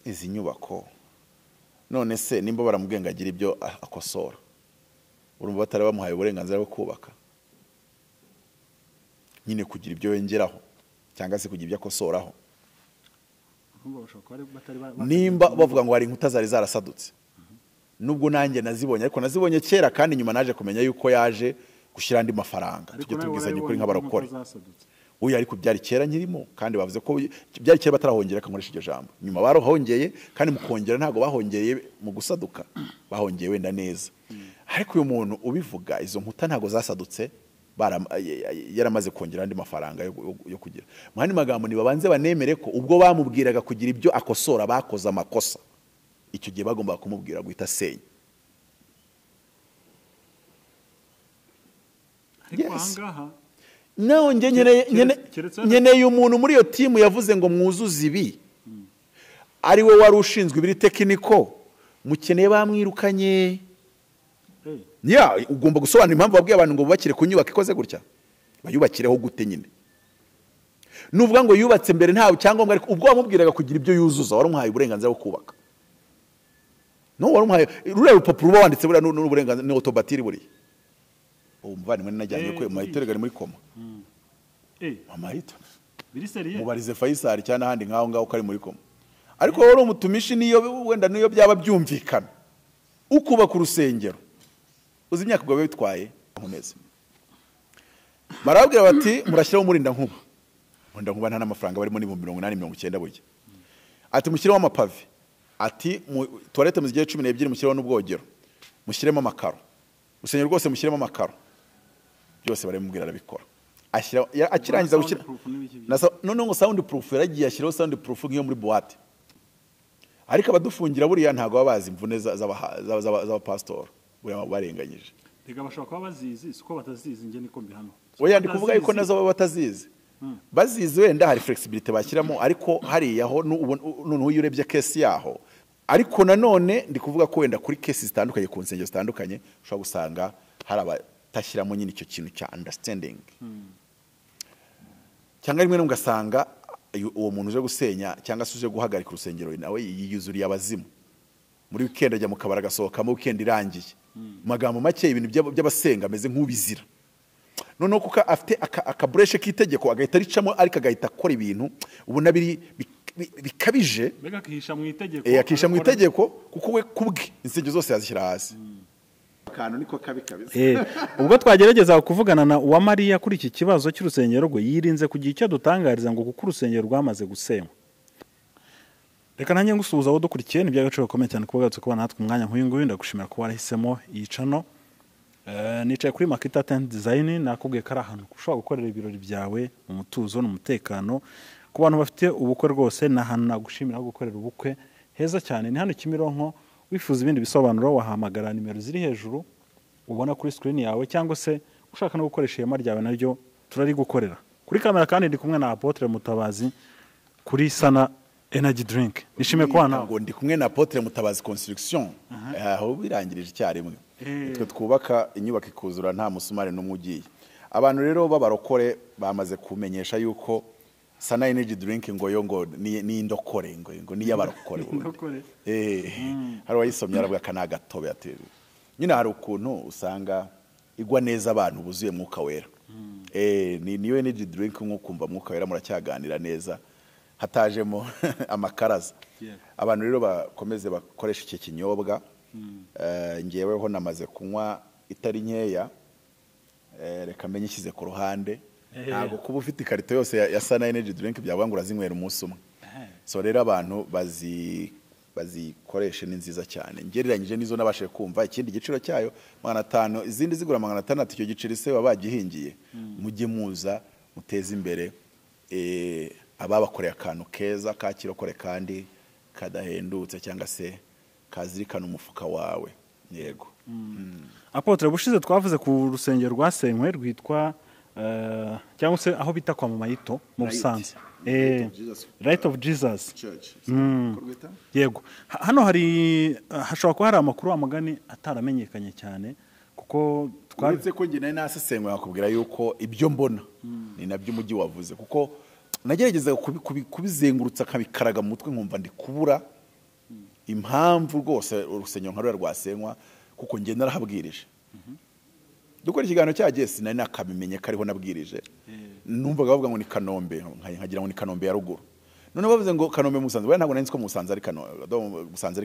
izi nyubako none se nimba baramubwenga agira ibyo akosora urumva batari bamuhaye uburenganzira bwo kubaka nyine kugira ibyo yongeraho cyangwa se kugira ibyo akosoraho nimba bavuga ngo hari inkuta zari zarasadutse nubwo nanjye nazibonye ariko nazibonye kera kandi nyuma naje kumenya yuko yaje gushyira andi mafaranga tujye tubwizanye kuri nk'abarokore uyu ariko byari kera nkirimo kandi bavuze ko byari kera batarahongera kankoresha iryo jambo nyuma barahongeye kandi mukongera ntago bahongeye mu gusaduka bahongeye wenda neza ariko uyu muntu ubivuga izo nkuta ntago zasadutse yaramaze kongera andi mafaranga yo kugira mwani magambo ni babanze banemere ko ubwo bamubwiraga kugira ibyo akosora bakoze amakosa icyo gihe bagomba kumubwira guhita senya ariko ahangaha naho nkeneye umuntu muri iyo timu yavuze ngo mwuzuze ibi ari we wari ushinzwe ibiri tekiniko mukeneye bamwirukanye ugomba gusobanura impamvu babwiye abantu ngo bubakire ku nyubako ikoze gutya bayubakireho gute nyine nuvuga ngo yubatse mbere ntawe cyangombwa ariko ubwo wamubwiraga kugira ibyo yuzuza wari umuhaye uburenganzira bwo kubaka no wari umuhaye ruriya rupapuro uba wanditse buriya n'uburenganzira ni otobatiri buriya umuvandimwe najyanye ko mahitore gari muri koma amahito mubarize Faisal cyane ahandi ngaho ngaho kari muri koma ariko wari umutumishi niyo wenda niyo byaba byumvikana ukubaka urusengero uzi imyaka gwawe bitwaye nkomeze barabwira bati murashyiraho murinda nkuba nta n'amafaranga barimo ni 890 burya ati mushyiraho amapave ati toilette muzigiye 12 mushyiraho n'ubwogero mushyiremo amakaro urusengero rwose mushyiremo amakaro byose baramubwira arabikora akirangiza gushyira none ngo sound proof yaragiye ashyiraho sound proof nk'iyo muri boîte ariko abadufungira buriya ntago babazi imvune z'aba pastor buriya barenganyije rega bashaka kuba bazizi siko batazizi nge niko mbihano oya ndi kuvuga yuko nazo baba batazizi bazizi wenda hari flexibility bashyiramo ariko hari yaho none uyurebye case yaho ariko nanone ndi kuvuga ko wenda kuri cases zitandukanye ku nsengero zitandukanye ushobora gusanga hari abatashyiramo nyine icyo kintu cya understanding cyangwa rimwe n'ugasanga uwo muntu uje gusenya cyangwa se uje guhagarika urusengero nawe yiyuzuriye abazimu muri weekend ajya mu kabara gasohokamo weekend irangiye magambo make ibintu by'abasenga ameze nk'ubizira noneho kuko afite akabureshe k'itegeko agahita ricamo ariko agahita akora ibintu ubona bikabije mbega akihisha mu itegeko akisha mu itegeko kuko we kubwe insengero zose yazishyira hasi akantu niko kabisa ubwo twagerageza kuvugana na uwa Mariya kuri iki kibazo cy'urusengero rwe yirinze kugira icyo dutangariza ngo kuko urusengero rwamaze gusenywa reka nanjye ngusuhuza abo dukurikiye n'iby'agaciro gakomeye cyane kuba gatse kuba natwe umwanya nk'uyu nguyu ndagushimira ko warahisemo iyi channel nicaye kuri Makita Tent Design nakubwiye ko ari ahantu ushobora gukorera ibirori byawe mu mutuzo n'umutekano ku bantu bafite ubukwe rwose n'ahantu nagushimira gukorera ubukwe heza cyane ni hano Kimironko wifuza ibindi bisobanuro wahamagara nimero ziri hejuru ubona kuri screen yawe cyangwa se ushaka no gukoresha ihema ryawe naryo turari gukorera kuri kamera kandi ndi kumwe na Apotre Mutabazi kuri Sana Energy Drink nishime ko hano ngo ndi kumwe na Apotre Mutabazi Construction aho birangirije icyarimwe twe twubaka inyubako ikuzura nta musumari n'umugiye abantu rero babarokore bamaze kumenyesha yuko Sana Energy Drink ngo ni indokore ngo ni yabarokore hari wayisomye arabwa kana gatobe ateri nyine hari ukuntu usanga igwa neza abantu buzuye mwuka wera niyo energy drink nk'ukumva mwuka wera muracyaganira neza hatajemo amakaraza abantu rero bakomeze bakoresha iki kinyobwa ngeweho namaze kunywa itari nkeya reka menye ishyize ku ruhande ntabwo kuba ufite ikarito yose ya Sana Energy Drink byavuga ngo urazinywera umunsi umwe so rero abantu bazikoreshe ni nziza cyane ngereranyije nizo nabashije kumva ikindi giciro cyayo 500 izindi zigura 600 icyo giciro se babagihingiye mujye muza muteze imbere ababakoreye akantu keza kakirokore kandi kadahendutse cyangwa se kazirikana umufuka wawe yego Apotre bushize twavuze ku rusengero rwasenywe rwitwa cyangwa se aho bita kwa Mamayito mu Busanza Light of Jesus Church yego hano hari hashobora kuba hari amakuru amagani ataramenyekanye cyane kuko twabitse ko ngi nari nasesengwe yakubwira yuko ibyo mbona ni nabyo umujyi wavuze kuko nagerageza kubizengurutsa kabikaraga mu mutwe nkumva ndi kubura impamvu rwose urusengero nka ruriya rwasenywa kuko njye narahabwirije dukora ikiganiro cya Jesse nari nakabimenye kariho nabwirije numvaga bavuga ngo ni Kanombe nkagira ngo ni Kanombe ya ruguru none bavuze ngo Kanombe Musanze we ntabwo nari nzi ko Musanze ari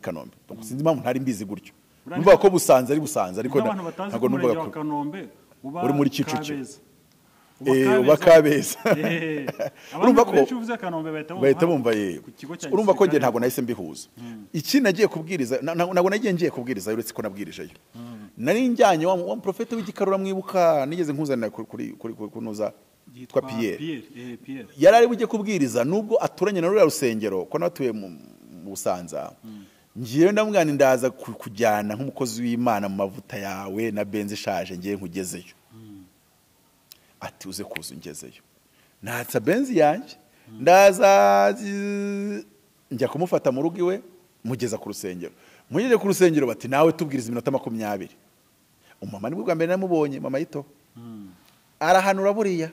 Kanombe sinzi impamvu ntari mbizi gutyo numva ko Busanze ari Busanze ariko ntabwo numvaga ko Kanombe uri muri Kicukiro Bakabeza urumva ko bahita bumva urumva ko ngiye ntabwo nahise mbihuza iki nagiye kubwiriza ntabwo nagiye ngiye kubwiriza uretse ko nabwirijeyo nari njyanye wa profete w'igikarura mwibuka nigeze nkuzanira kuri kunuza twa Pierre yari ari bujye kubwiriza nubwo aturanye na ruriya rusengero ko natuye mu Busanza ngiye ndamugana ndaza kujyana nk'umukozi w'Imana mu mavuta yawe na benzi ishaje ngiye nkugezeyo ati uze kuza ungezeyo natsa benzi yanjye ndaza njya kumufata mu rugo iwe mugeza ku rusengero mugeze ku rusengero bati nawe tubwiriza iminota 20 umama nibwo bwa mbere namubonye mama yito arahanura buriya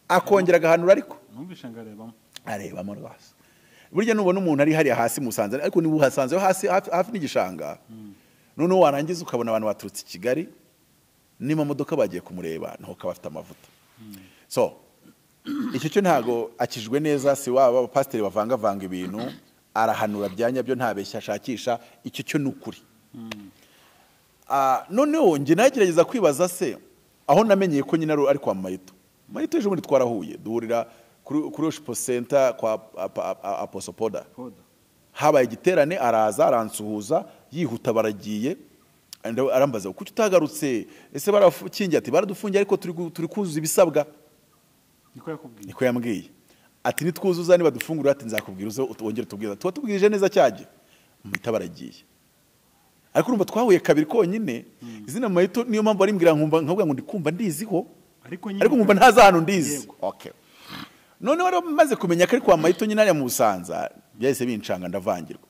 akongera agahanura ariko numvisha ngarebamo arebamo rwose burya nubona umuntu ari hariya hasi Musanze ariko niba uhasanze hasi hafi n'igishanga none warangiza ukabona abantu baturutse i Kigali nima modoka bagiye kumureba naho kabafite amavuta so icyo cyo ntago akijwe neza si waba pasiteri bavanga ibintu arahanura byanya byo ntabeshya ashakisha icyo cyo nukuri noneho nge nagerageza kwibaza se aho namenyeye ko nyina ari kwa Mayito ejo muri twarahuye duhurira kuri Worship Center kwa Apostle Poda habaye igiterane araza aransuhuza yihuta baragiye arambaza kuko utagarutse ese barafukingiye ati baradufungiye ariko turi kuzuza ibisabwa niko yambwiye ati nitwuzuza niba dufungura ati nzakubwira uzo wongere tubwiza tubwirije neza cyaje muhita baragiye ariko urumva twahuye kabiri konyine izina Mayito niyo mpamvu ari mbwira nkumva nkavuga ngo ndikumva ndiziho ariko nkumva ntaza hano ndizi okay none wari maze kumenya ko ari kwa Mayito nyine ari mu Busanza byahise bincanga ndavangirwa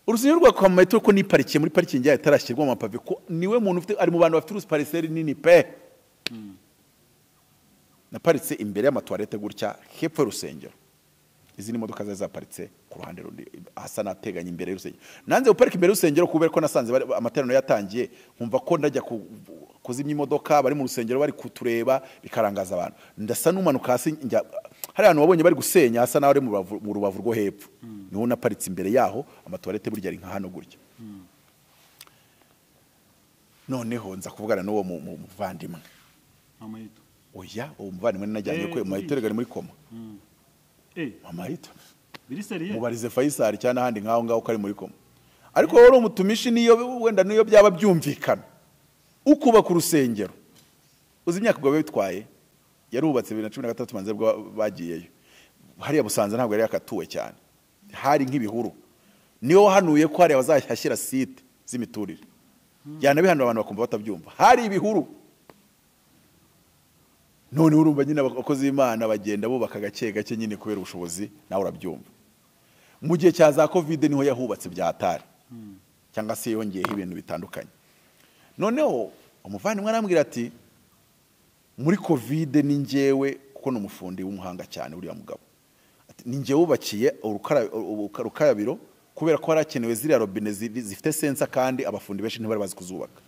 urusengero rwa kwa Mayito ko niparikiye muri parking yayo tarashyirwa mu mapave ko niwe muntu ufite ari mu bantu bafite uruspariseri nini pe naparitse imbere y'amatoilette gutya hepfo y'urusengero izi ni modoka zaparitse ku ruhande rundi hasa nateganye imbere y'urusengero nanze uparika imbere y'urusengero kubera ko nasanze amaterano yatangiye nkumva ko ndajya kuzimya imodoka bari mu rusengero bari kutureba bikarangaza abantu ndasa n'umanuka hasi njya hari abantu wabonye bari gusenya hasa naho ari mu rubavu rwo hepfo niho naparitse imbere yaho amatoilette burya ari nka hano gutya noneho nza kuvugana n'uwo muvandimwe Mayito oya uwo muvandimwe najyanye ko Mayito ari muri koma Mayito biri seriye mubarize Faisal cyane handi ngaho ngaho kari muri koma ariko wari umutumishi niyo wenda niyo byaba byumvikana ukuba ku rusengero uzi imyaka gwabe bitwaye yarubatse 2013 manze bwo bagiyeyo hariya Busanza ntabwo yari yakatuwe cyane hari nk'ibihuru niyo hanuye ko hari abazashyira site z'imiturire yana bihanura abantu bakumva batabyumva hari ibihuru none urumva nyine abakozi b'Imana bagenda bubaka gake gake nyine kubera ubushobozi nawe urabyumva mu gihe cya za covid niho yahubatse byatari cyangwa se yongeyeho ibintu bitandukanye noneho umuvandimwe arambwira ati muri covid ni njyewe kuko n'umufundi w'umuhanga cyane uriya mugabo ati ni njyewe wubakiye urukarabiro kubera ko harakenewe ziriya robine zifite sensa kandi abafundi benshi ntibari bazi kuzubaka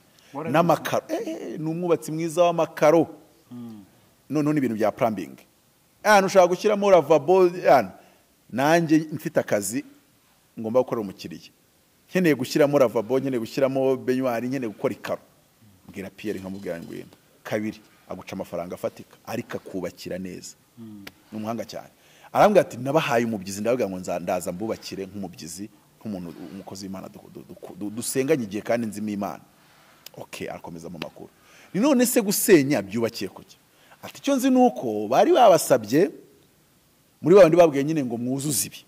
n'amakaro ni umwubatsi mwiza w'amakaro none ibintu bya plumbing ushaka gushyiramo lavabo nanjye mfite akazi ngomba gukorera umukiriya nkeneye gushyiramo lavabo nkeneye gushyiramo benyuari nkeneye gukora ikaro mbwira Pierre nkamubwira ngo yenda kabiri aguca amafaranga afatika ariko akubakira neza n'umuhanga cyane arambwira ati nabahaye umubyizi ndavuga ngo ndaza mbubakire nk'umubyizi nk'umuntu umukozi w'Imana dusenganye igihe kandi nzimo Imana okay arakomeza mu makuru ni none se gusenya byubakiye kuki ati icyo nzi nuko bari babasabye muri babandi babwiye nyine ngo mwuzuze ibi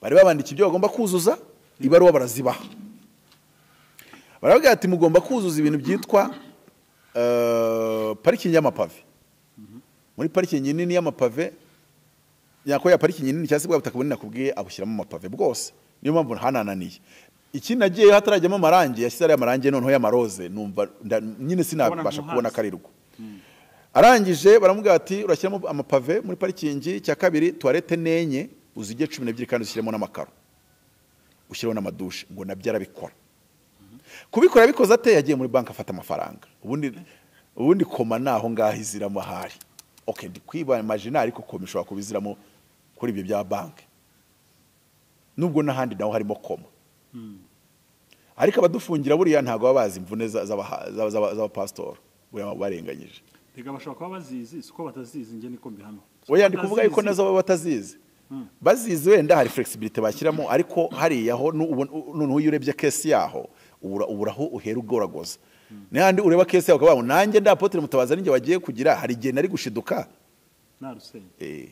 bari babandika ibyo bagomba kuzuza ibaruwa barazibaha baravuga ati mugomba kuzuza ibintu byitwa parikingi y'amapave muri parikingi nini y'amapave yako ya parikingi nini cyase bwa butaka bunini nakubwiye abushyiramo amapave bwose niyo mpamvu hanananiye iki nagiye hatarajyamo amarangi yashyize ari amarangi noneho y'amaroze numva nyine sinabasha kubona karirwa arangije baramubwira ati urashyiramo amapave muri parikingi cya kabiri toilette nenye uzige 12 kandi ushyiremo n'amakaro ushyiraho n'amadushe ngo nabyo arabikora. Kubikora bikoze ate? Yagiye muri banki afata amafaranga. Ubundi koma naho ngaho iziramo ahari. Okay, ndi kwiba imagine ariko koma ishobora kubiziramo kuri ibyo bya banki. Nubwo n'ahandi naho harimo koma. Ariko abadufungira buriya ntago babazi imvune z'abapastor buriya barenganyije. Reka bashobora kuba bazizi siko batazizi nge niko mbihano. Oya ndi kuvuga yuko nazo baba batazizi. Bazizi wenda hari flexibility bashyiramo ariko hariyaho n'ubu urebye case yaho uburaho uhera ugoragoza. N'andi ureba case yaho kabaho nanjye nda Apotre Mutabazi ninjye wagiye kugira hari igihe nari gushiduka. Narusenye.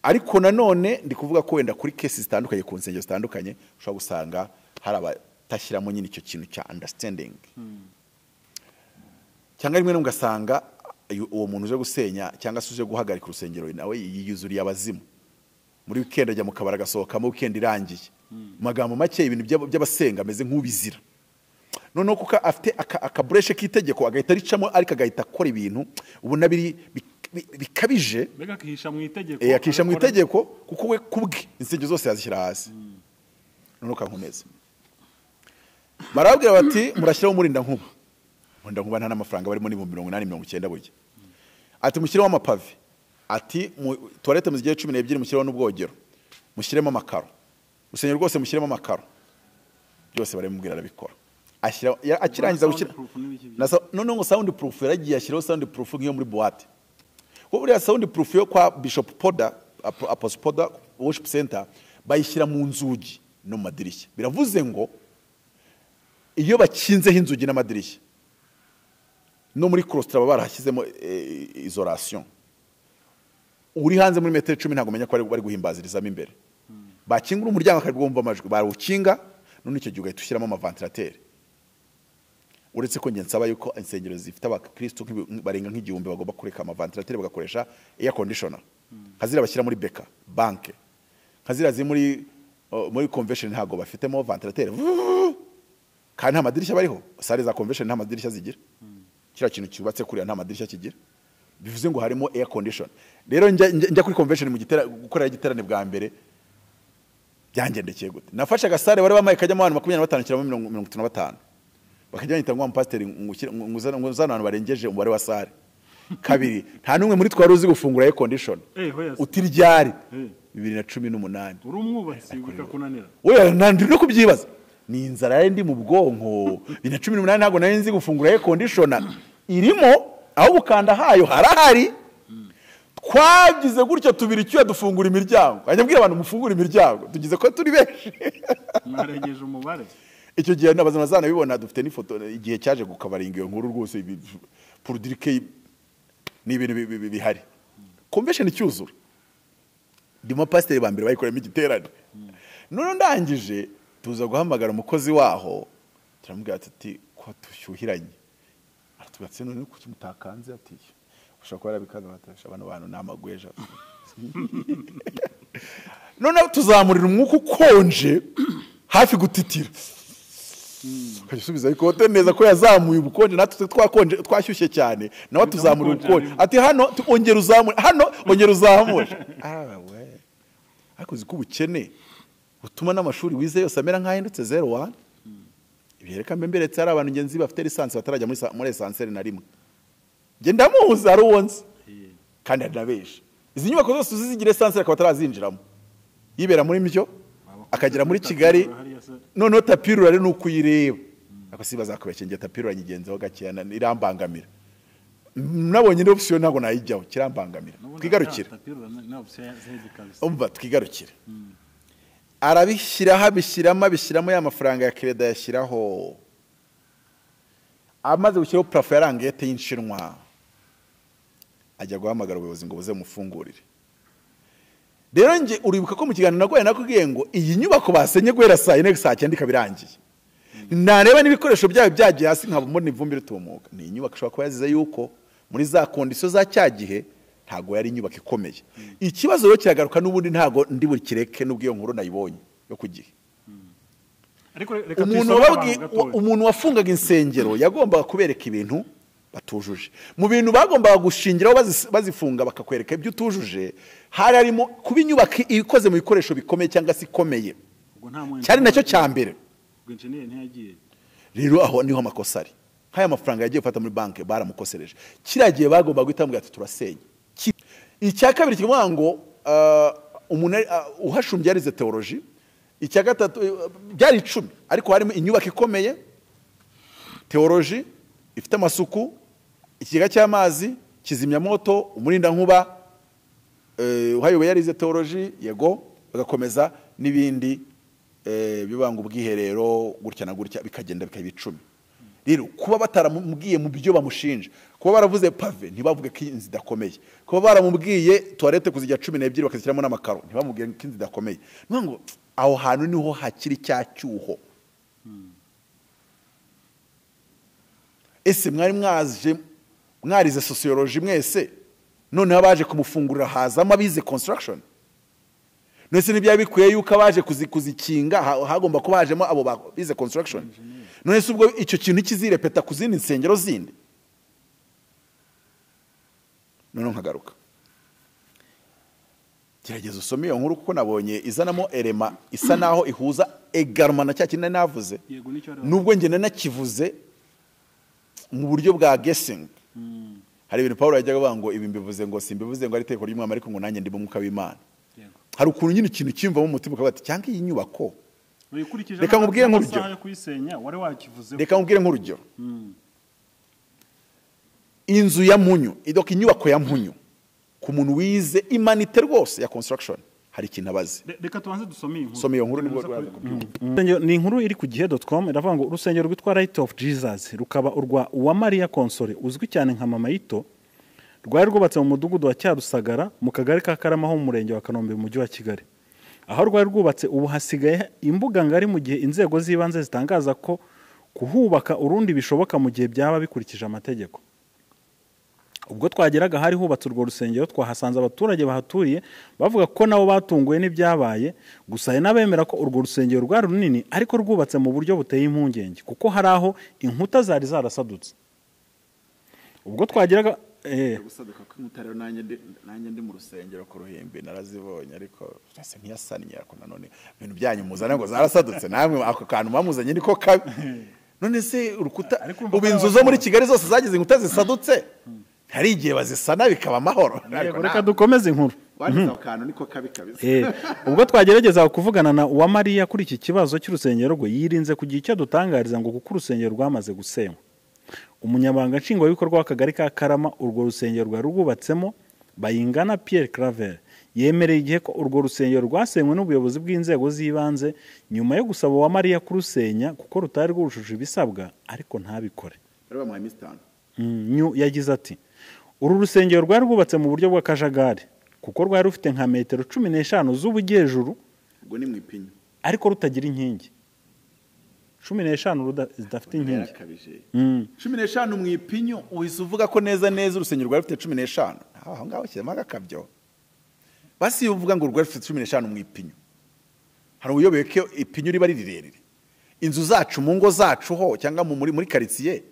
Ariko nanone ndi kuvuga ko wenda kuri cases zitandukanye ku nsengero zitandukanye ushobora gusanga hari abatashyiramo nyine icyo kintu cya understanding. Cyangwa rimwe n'ugasanga uwo muntu uje gusenya cyangwa se uje guhagarika urusengero nawe yiyuzuriye abazimu. Muri weekend ajya mu kabara gasohoka mu weekend irangiye. Magambo make ibintu by'abasenga ameze nk'ubizira. Noneho kuko afite akabureshe k'itegeko agahita ricamo ariko agahita akora ibintu ubona bikabije. Mbega akihisha mu itegeko. Akisha mu itegeko kuko we kubwe insengero zose yazishyira hasi. Noneho kankomeza. Barabwira bati murashyiraho umurinda nkuba. Umurinda nkuba nta n'amafaranga barimo ni 890 burya. Ati mushyiraho amapave. Ati toilette muzigiye 12 mushyiraho n'ubwogero. Mushyiremo amakaro. Urusengero rwose mushyiremo amakaro. Byose baremubwira arabikora. Akirangiza gushyira none ngo sound proof yaragiye ashyiraho sound proof nk'iyo muri boîte. Ko buriya sound proof yo kwa Bishop Poda Apostle Poda Worship Center bayishyira mu nzugi no madirishya. Biravuze ngo iyo bakinzeho inzugi n'amadirishya no muri Crosstra barahashyizemo isolation. Uri hanze muri metero 10 ntago menya ko bari guhimbazirizamo imbere. Bakingura umuryango akabwumva amajwi barawukinga none icyo gihe ugahita ushyiramo amaventilateur. Uretse ko nge nsaba yuko insengero zifite abakristo barenga nk'igihumbi bagomba kureka amaventilateur bagakoresha air conditioner. Kazira bashyira muri beka banke. Kazira zi muri convention ntago bafitemo ventilateur. Kandi nta madirishya bariho. Sale za convention nta madirishya zigira. Kira kintu cyubatse kuri nta madirishya kigira. Bivuze ngo harimo air condition. Rero njya kuri convention mu gukora igiterane bwa mbere byangendekeye gute. Nafashe agasare bari bamaye kajya mu 25 kiramo 35. Bakajya banyita ngo pastor nguzana abantu barengeje umubare wa sare. Kabiri nta numwe muri twari uzi gufungura air condition. Utiryari 2018. Uri umwubatsi bikakunanira. Oya nandi no kubyibaza. Ni inzara yari ndi mu bwonko 2018 ntago nari nzi gufungura air conditioner. Irimo aho bukanda hayo harahari. Twagize gutyo tubiri cyo dufungura imiryango. Anyabwira abantu mufungura imiryango. Tugize ko turi benshi. Mwarengeje umubare. Icyo gihe nabazana zana bibona dufite n'ifoto igihe cyaje gukabaringa iyo nkuru rwose pour dire que ni ibintu bihari. Convention cyuzura. Ndimo pastor bambere bayikoremo igiterane. None ndangije tuza guhamagara umukozi waho turamubwira ati ko tushyuhiranye. Atugatse none kuki mutakanze ati ushaka ko yarabikaga batasha abantu namagweja. None tuzamurira umwuka ukonje hafi gutitira. Kayisubiza ikote neza ko yazamuye ubukonje natwe twakonje twashyushye cyane nawe tuzamura ubukonje ati hano ongera uzamure hano ongera uzamure. We akoze kubukene utuma n'amashuri wize yose amera nk'ahindutse 01. Ibireka mbemberetse ari abantu ngenzi bafite lisansi batarajya muri esanseri na rimwe. Nge ndamuzi ari wonse kandi adabesha. Izi nyubako zose uzizigire esanseri akaba atarazinjiramo. Yibera muri myo akagera muri Kigali none tapirura ari nuko uyireba. Akasibaza akabekenge tapirura nyigenzeho gacyana irambangamira. Nabonye ni option ntago nayijyaho kirambangamira. Twigarukire. Umva twigarukire. Arabishyiraho abishyiramo ya mafaranga ya kreda yashyiraho. Amaze gushyiraho plafond yarangete y'inshinwa. Ajya guhamagara ubuyobozi ngo buze mufungurire. Rero nje uribuka ko mu kiganiro nagoye nakubwiye ngo iyi nyubako basenye guhera saa 4 saa 9 kabirangiye. Nareba n'ibikoresho byayo byagiye hasi nkabona ivumbi ritumuka. Ni inyubako ishobora kuba yazize yuko muri za conditions za cyagihe ntago yari inyubako ikomeye. Ikibazo rero kiragaruka n'ubundi ntago ndi buri kireke n'ubwiyo nkuru nayibonye yo kugihe. Umuntu wafungaga insengero yagombaga kubereka ibintu batujuje. Mu bintu bagombaga gushingiraho bazifunga bakakwereka ibyo utujuje hari arimo kuba inyubako ikoze mu bikoresho bikomeye cyangwa se ikomeye. cyari nacyo cya mbere. engineer ntiyagiye. Rero aho niho amakosa ari. Nk'aya mafaranga yagiye gufata muri banki baramukosereje. Kiragiye bagomba guhitamo ati turasenya. Icya kabiri kivuga ngo umuntu uhashumbye yarize theology. Icya gatatu byari 10 ariko harimo inyubako ikomeye, theology ifite amasuku, ikiga cy'amazi, kizimya moto, umurinda nkuba, uhayoboye yarize theology yego, bagakomeza n'ibindi bibanga ubwiherero gutya na gutya bikagenda bikaba 10. Rero kuba bataramubwiye mu byo bamushinja, kuba baravuze pave ntibavuge ko inzu idakomeye, kuba baramubwiye toilette kuzijya 12 bakazishyiramo n'amakaro ntibamubwiye ko inzu idakomeye, ngo aho hantu niho hakiri cyacyuho. Ese mwari mwarize sociology mwese, none abaje kumufungurira hazamo abize construction. Nese nibya bikwiye yuko abaje kuzikinga hagomba kuba hajemo abo bize construction. None se ubwo icyo kintu kizirepeta kuzindi nsengero zindi. None nkagaruka. Gerageza usome iyo nkuru kuko nabonye izanamo elema isa naho ihuza egarma na cyakindi navuze. Nubwo nge nakivuze mu buryo bwa guessing. Hari ibintu Paulo yajyaga avuga ngo ibi mbivuze ngo simbivuze ngo ari teko ry'umwami ariko ngo nanjye ndi mu mwuka w'Imana. Hari ukuntu nyine ikintu kimva mu mutima ukabati cyangwa iyi nyubako. Reka nkubwire nk'urugero. Reka nkubwire nk'urugero. Inzu ya Mpunyu, idoka inyubako ya Mpunyu. Ku muntu wize imanite rwose ya construction hari ikintu abazi. Reka tubanze dusome inkuru. Some iyo nkuru nibwo rwaza kubyumva. Ni inkuru iri ku gihe.com iravuga ngo urusengero rwitwa Light of Jesus rukaba urwa Uwamariya Console uzwi cyane nka Mama Yito rwari rwubatse mu mudugudu wa Cyarusagara mu kagari ka Karama ho mu murenge wa Kanombe mu mujyi wa Kigali. Aho rwari rwubatse ubu hasigaye imbuga ngari mu gihe inzego z'ibanze zitangaza ko kuhubaka urundi bishoboka mu gihe byaba bikurikije amategeko. Ubwo twageraga hari hubatse urwo rusengero twahasanze abaturage bahaturiye bavuga ko nabo batunguwe n'ibyabaye, gusa hari n'abemera ko urwo rusengero rwari runini ariko rwubatse mu buryo buteye impungenge kuko hari aho inkuta zari zarasadutse. Ubwo twageraga gusaduka kw'inkuta nanjye ndi mu rusengero ku Ruhimbi narazibonye ariko cyase ntiyasannye ariko nanone ibintu byanyu muzana ngo zarasadutse namwe ako kantu bamuzanye niko kabi. None se urukuta ubinzu zo muri Kigali zose zagize inkuta zisadutse hari igihe bazisana bikaba amahoro. Reka dukomeze inkuru. Wagize akantu niko kabi kabisa. Ubwo twagerageza kuvugana na Uwamariya kuri iki kibazo cy'urusengero rwe yirinze kugira icyo dutangariza ngo kuko urusengero rwamaze gusenywa. Umunyabanga nshingwabikorwa w'akagari ka Karama urwo rusengero rwari rwubatsemo Bayingana Pierre Claver yemereye igihe ko urwo rusengero rwasenywe n'ubuyobozi bw'inzego z'ibanze nyuma yo gusaba Uwamariya kurusenya kuko rutari rwujuje ibisabwa ariko ntabikore. Yagize ati uru rusengero rwari rwubatse mu buryo bw'akajagari kuko rwari rufite nka metero 15 z'ubujyejuru ubwo ni mu ipinyo ariko rutagira inkingi 15 zidafite inkingi 15 mu ipinyo uhise uvuga ko neza urusengero rwari rufite 15 aho ngaho cyema gakabyo basi uvuga ngo rwari rufite 15 mu ipinyo. Hari uyobeye ko ipinyo riba rirerere inzu zacu mu ngo zacu ho cyangwa muri quartier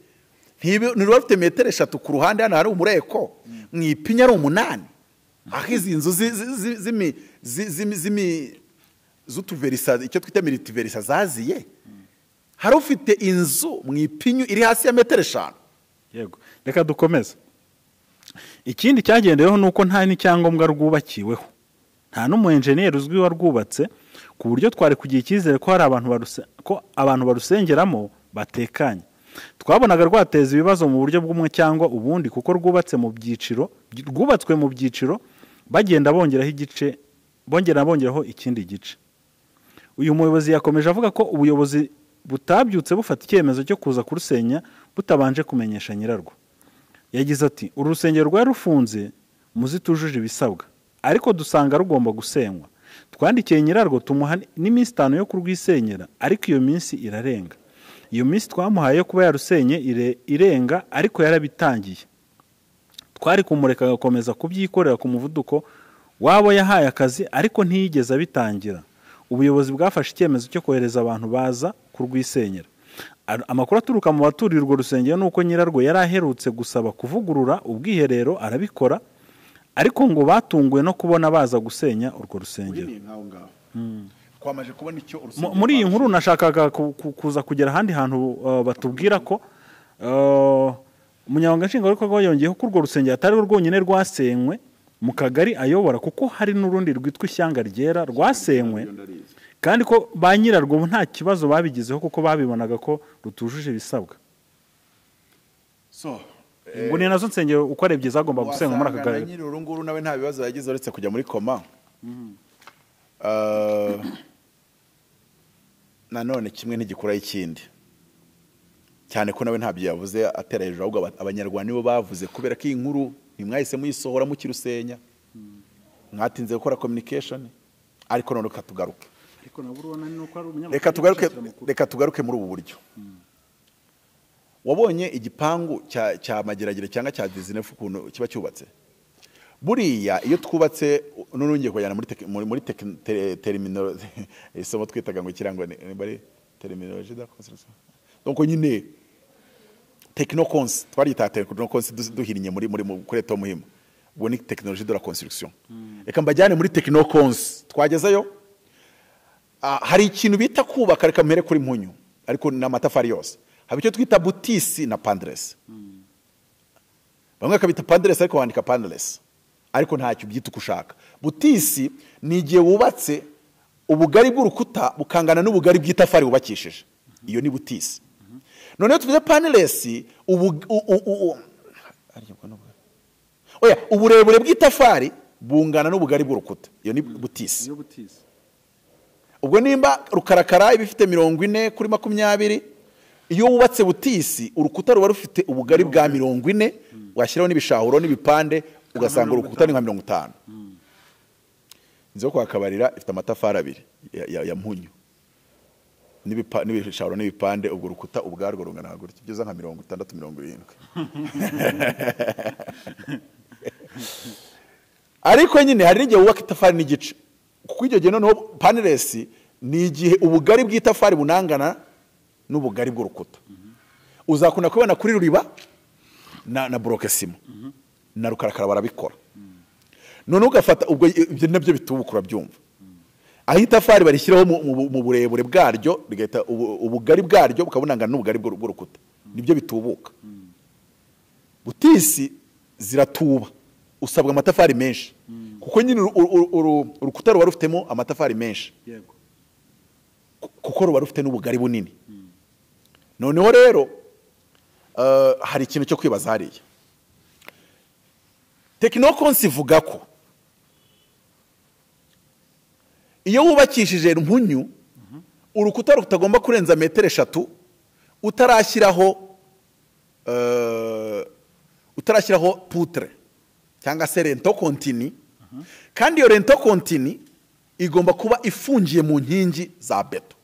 ntiruba rufite metero 3 ku ruhande hano hari umureko mu ipinyo ari 8 aho izi nzu z'utuverisa icyo twita militiverisa zaziye hari ufite inzu mu ipinyo iri hasi ya metero 5. Yego reka dukomeze. Ikindi cyagendeyeho nuko nta n'icyangombwa rwubakiweho nta n'umu engineer uzwi warwubatse ku buryo twari kugira icyizere ko hari abantu barusengeramo batekanye. Twabonaga rwateza ibibazo mu buryo bw'umwe cyangwa ubundi kuko rwubatswe mu byiciro bagenda bongeraho ikindi gice. Uyu muyobozi yakomeje avuga ko ubuyobozi butabyutse bufata icyemezo cyo kuza kurusenya butabanje kumenyesha nyirarwo. Yagize ati uru rusengero rwari rufunze muzitujuje ibisabwa ariko dusanga rugomba gusenywa. Twandikiye nyirarwo tumuha n'iminsi 5 yo kurwisenyera ariko iyo minsi irarenga. Iyo minsi twamuhaye kuba yarusenye irenga ariko yarabitangiye. Twari kumureka agakomeza kubyikorera ku muvuduko wabo yahaye akazi ariko ntiyigeze abitangira. Ubuyobozi bwafashe icyemezo cyo kohereza abantu baza kurwisenyera. Amakuru aturuka mu baturiye urwo rusengero nuko nyirarwo yari aherutse gusaba kuvugurura ubwiherero arabikora ariko ngo batunguwe no kubona baza gusenya urwo rusengero. twamaje kubona icyo urusengero muri iyi nkuru nashakaga kuza kugera ahandi hantu batubwira ko umunyamabanga nshingwabikorwa yongeyeho ko urwo rusengero atari rwo rwonyine rwasenywe mu kagari ayobora, kuko hari n'urundi rwitwa Ishyanga Ryera rwasenywe kandi ko ba nyirarwo nta kibazo babigizeho kuko babibonaga ko rutujuje ibisabwa. Ngo ni nazo nsengero uko arebye zagomba gusenywa muri aka kagari. Nyiri uru nguru nawe nta bibazo yagize uretse kujya muri koma. Nanone kimwe ntigikuraho ikindi, cyane ko nawe ntabyo yavuze atera hejuru, ahubwo abanyarwanda nibo bavuze kubera ko iyi nkuru ntimwahise muyisohora mukirusenya, mwatinze gukora communication, ariko none katugaruke. Reka tugaruke muri ubu buryo. Wabonye igipangu cya Mageragere cyangwa cya Disney ukuntu kiba cyubatse? Buriya iyo twubatse n'urungiye kujyana muri terminology isomo twitaga ngo kirango ni bari terminology da construction. Donc nyine technocons twarita technocons duhirinye muri kuri Tom Muhima. Ubwo ni technologie de la construction. Reka mbajyane muri technocons twagezeyo. Hari ikintu bita kubaka, reka mpere kuri Mpunyu ariko n'amatafari yose. Haba icyo twita butisi na pandres. Bamwe kabita pandres ariko wandika pandles. Ariko ntacyo byita ukushaka. Butisi ni igihe wubatse ubugari bw'urukuta bukangana n'ubugari bw'itafari wubakishije. Iyo ni butisi. None tuvuze pandles uburebure bw'itafari bungana n'ubugari bw'urukuta. Iyo ni butisi. Ubwo nimba rukarakara ibifite 40 kuri 20, iyo wubatse butisi urukuta ruba rufite ubugari bwa 40, washyiraho n'ibishahuro n'ibipande ugasanga urukuta ni nka 50. Inzo kwa Kabarira ifite amatafari abiri ya Mpunyu n'ibishahuro n'ibipande, ubwo urukuta ubwarwo rungana gutya byoza nka 60-70. Ariko nyine hari n'igihe wubaka itafari n'igice, kuko icyo gihe noneho paneless ni igihe ubugari bw'itafari bunangana n'ubugari bw'urukuta. Uzakunda kubona kuri Ruriba na bloke sima na rukarakara barabikora. None ugafata ubwo ibyo nabyo bitubukura byumva. Aho itafari barishyiraho mu burebure bwaryo rigahita ubugari bwaryo bukabunangana n'ubugari bw'urukuta. Nibyo bitubuka. Butisi ziratuba, usabwa amatafari menshi. Kuko nyine urukuta ruba rufitemo amatafari menshi. Yego. Kuko ruba rufite n'ubugari bunini. Noneho rero hari ikintu cyo kwibaza hariya. Technocons ivuga ko iyo wubakishije Mpunyu urukuta rutagomba kurenza 3 utarashyiraho poutre cyangwa se rento contini, kandi iyo rento contini igomba kuba ifungiye mu nkingi za beto.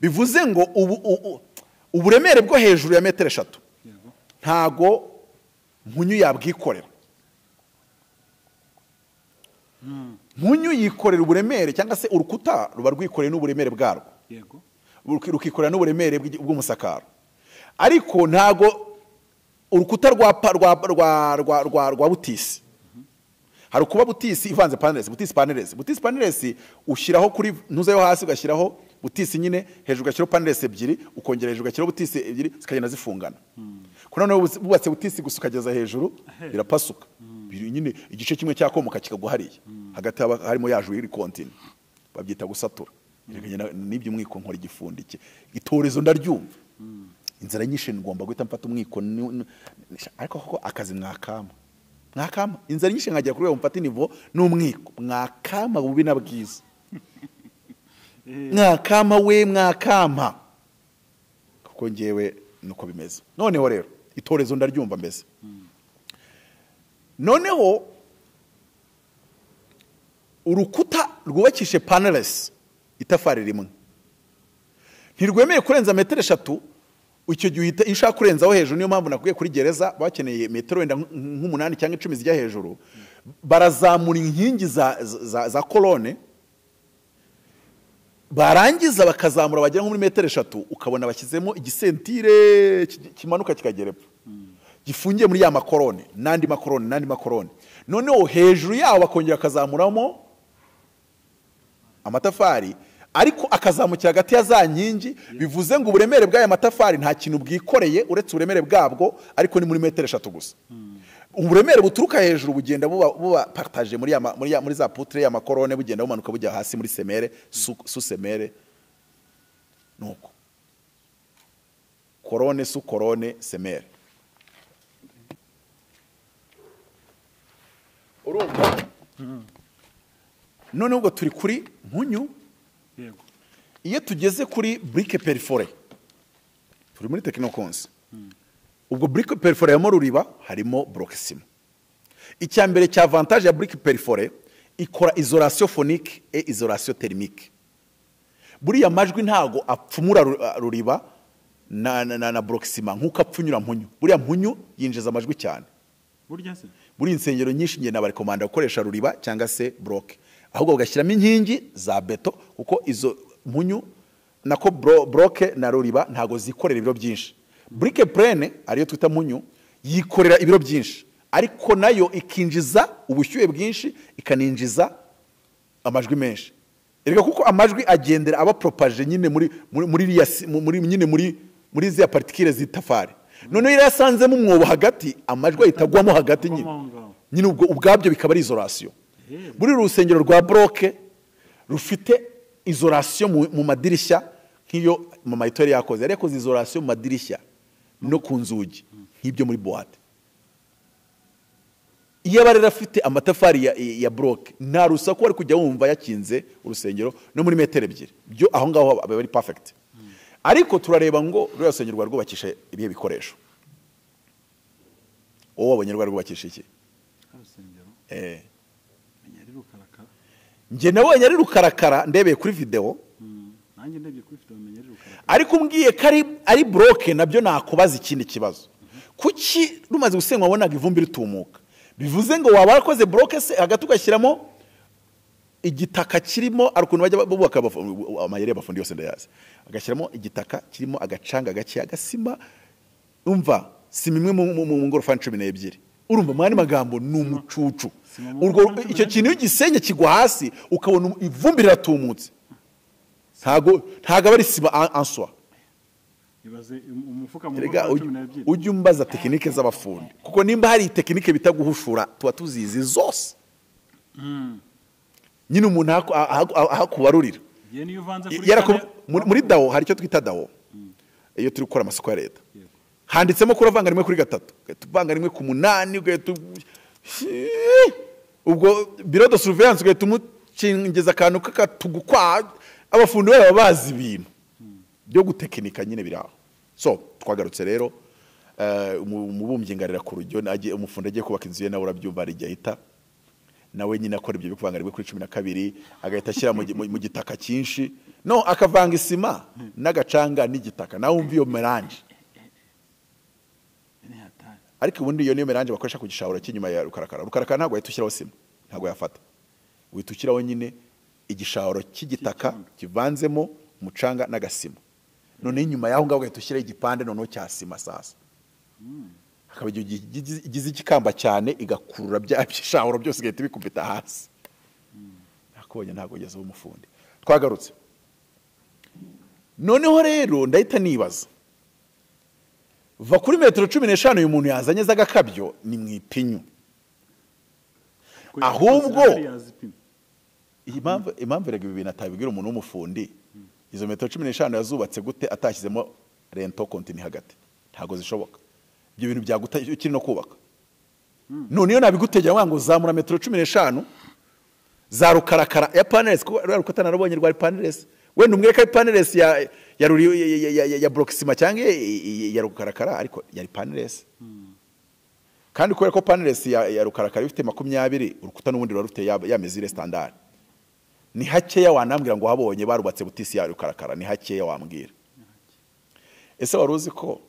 Bivuze ngo uburemere bwo hejuru ya 3 ntago Mpunyu yabwikorera. Mpunyu yikorera uburemere cyangwa se urukuta ruba rwikoreye n'uburemere bwarwo. Yego. Rukikorera n'uburemere bw'umusakaro. Ariko ntago urukuta rwa butisi. Hari kuba butisi ivanze paneless, butisi paneless ushiraho kuri ntuza yo hasi ugashyiraho butisi nyine, hejuru ugashyiraho paneless ebyiri, ukongera hejuru ugashyiraho butisi ebyiri zikagenda zifungana. Kuko none bubatse butisi gusukageza hejuru birapasuka. Nyine igice kimwe cyakomoka kikaguhariye. Hagati harimo yaje iri continue. Babyita gusatura. Nibyo umwiko nkora igifundike. Itorezo ndaryumva. Inzara nyinshi ngomba guhita mfata umwiko, ariko koko akazi mwakama inzara nyinshi nkajya kuri we mfata nivo n'umwiko mwakama bubi na bwiza. Mwakama kuko ngewe nuko bimeze. Noneho rero itorezo ndaryumva mbese. Noneho urukuta rwubakishe paneless itafari rimwe ntirwemeye kurenza 3 icyo gihe uhita ishaka kurenzaho hejuru. Niyo mpamvu nakubwiye kuri gereza bakeneye metero wenda nk'8 cyangwa 10 zijya hejuru, barazamura inkingi za kolone, barangiza bakazamura bagera nko muri 3 ukabona bashyizemo igisentire kimanuka kikagera epfo, gifungiye muri ya makorone nandi makorone. Noneho hejuru yaho bakongera kazamuramo amatafari ariko akazamukira hagati ya za nkingi, bivuze ngo uburemere bw'aya matafari nta kintu bwikoreye uretse uburemere bwabwo, ariko ni muri metero 3 gusa. Uburemere buturuka hejuru bugenda buba partage muri za poutre y'amakorone, bugenda bumanuka bujya hasi muri semere su semere, nuko korone su korone semere. Urumva? None ubwo turi kuri mpunyu. Yego. Iyo tugeze kuri brique perforée, turi muri technoconse. Ubwo brique perforée ya ruriba harimo bloc ciment. Icyambere cya avantage ya brique perforée, ikora isolation phonique et isolation thermique. Buriya majwi ntago apfumura ruriba na bloc ciment nkuko apfunyura mpunyu. Buriya mpunyu yinjiza amajwi cyane. Burya se Buri insengero nyinshi nge nabarekomanda gukoresha ruriba cyangwa se bloc. Ahubwo ugashyiramo inkingi za beto, kuko izo mpunyu nako bloc na ruriba ntago zikorera ibiro byinshi. Brique pleine ariyo twita mpunyu yikorera ibiro byinshi, ariko nayo ikinjiza ubushyuhe bwinshi, ikaninjiza amajwi menshi. Erega kuko amajwi agendera aba propage nyine muri zya partikile zitafari. None iyo yasanzemo umwobo hagati, amajwi ahitagwamo hagati nyine ubwabyo bikaba ari isolation. Buri rusengero rwa bloc rufite isolation mu madirishya, nk'iyo mu mayitori yakoze yakoze isolation mu madirishya no ku nzugi nk'ibyo muri boîte. Iyo abarera afite amatafari ya bloc, nta rusaku wari kujya wumva yakinze urusengero no muri metero 2 byo aho ngaho aba ari perfect. Ariko turareba ngo ruriya rusengero rwubakisha ibihe bikoresho. Wowe wabonye rwubakisha iki? urusengero menyari rukarakara. Nge nabonye ari rukarakara ndebeye kuri video. Nanjye ndebye kuri video menyari rukarakara. Ariko umbwiye kari ari bloc nabyo nakubaza ikindi kibazo. Kuki rumaze gusenywa wabonaga ivumbi ritumuka? Bivuze ngo waba warakoze bloc se hagati ugashyiramo igitaka kirimo, arukuntu bajya bubaka amayeri y'abafundi yose ndayazi, agashyiramo igitaka kirimo agacanga gake agasima, umva simimwe mu ngorofani 12. Urumva mwani magambo n'umucucu. Urwo icyo kintu gisenye kigwa hasi ukabona ivumbi riratumutse. Ntago bari sima answa. Ibaze umufuka mu ngorofani 12. Ujye umbaza tekinike z'abafundi, kuko nimba hari tekinike bitaguhushura tuba tuzizi zose. Nyine umuntu ahakubarurira. Muri dawo hari icyo twita dawo. Iyo turi gukora amasoko ya leta, handitsemo kuravanga rimwe kuri 3, tuvanga rimwe ku 8, ugahita ubwo bureau de surveillance ugahita umukingeza akantu kakatugukwa. Abafundi baba bazi ibintu byo gutekinika nyine biraho. So twagarutse rero umubumbyi ngarira ku rujyo, umufundi agiye kubaka inzu ye nawe urabyumva ari gihita nawe nyine akora ibyo bikuvanga rimwe kuri 12, agahita ashyira mu gitaka cyinshi, no akavanga isima n'agacanga n'igitaka, nawe umva iyo melange. Ariko ubundi iyo niyo melange bakoresha ku gishahuro cy'inyuma ya rukarakara. Rukarakara ntabwo ahita ushyiraho sima, ntabwo yafata, uhita ushyiraho nyine igishahuro cy'igitaka kivanzemo umucanga n'agasima. None inyuma yaho ngaho ugahita ushyiraho igipande noneho cya sima sasa. Hakaba igize ikikamba cyane igakurura bya bishahuro byose igahita bikubita hasi. Nakubonye ntabwo ugeze umufundi. Twagarutse. Noneho rero ndahita nibaza, va kuri metero 15 uyu muntu yazanye z'agakabyo ni mu ipinyu. Ahubwo impamvu rega ibi bintu atabibwira umuntu w'umufundi, izo metero 15 yazubatse gute atashyizemo rento kontini hagati? Ntago zishoboka. Ibyo bintu byaguta ukiri no kubaka. None iyo nabigutegera ngo zamura metero 15 za rukarakara ya paneles, ko rukata narabonye rwa paneles. Wenda umwe ka paneles ya bloc ciment cyangwa ya rukarakara, ariko yari paneles. Kandi kubera ko paneles ya rukarakara ifite 20, urukuta n'ubundi rufite ya mesure standard. Ni hakeya wanambwira ngo habonye barubatse butisi ya rukarakara, ni hakeya wambwira. Ese waruzi ko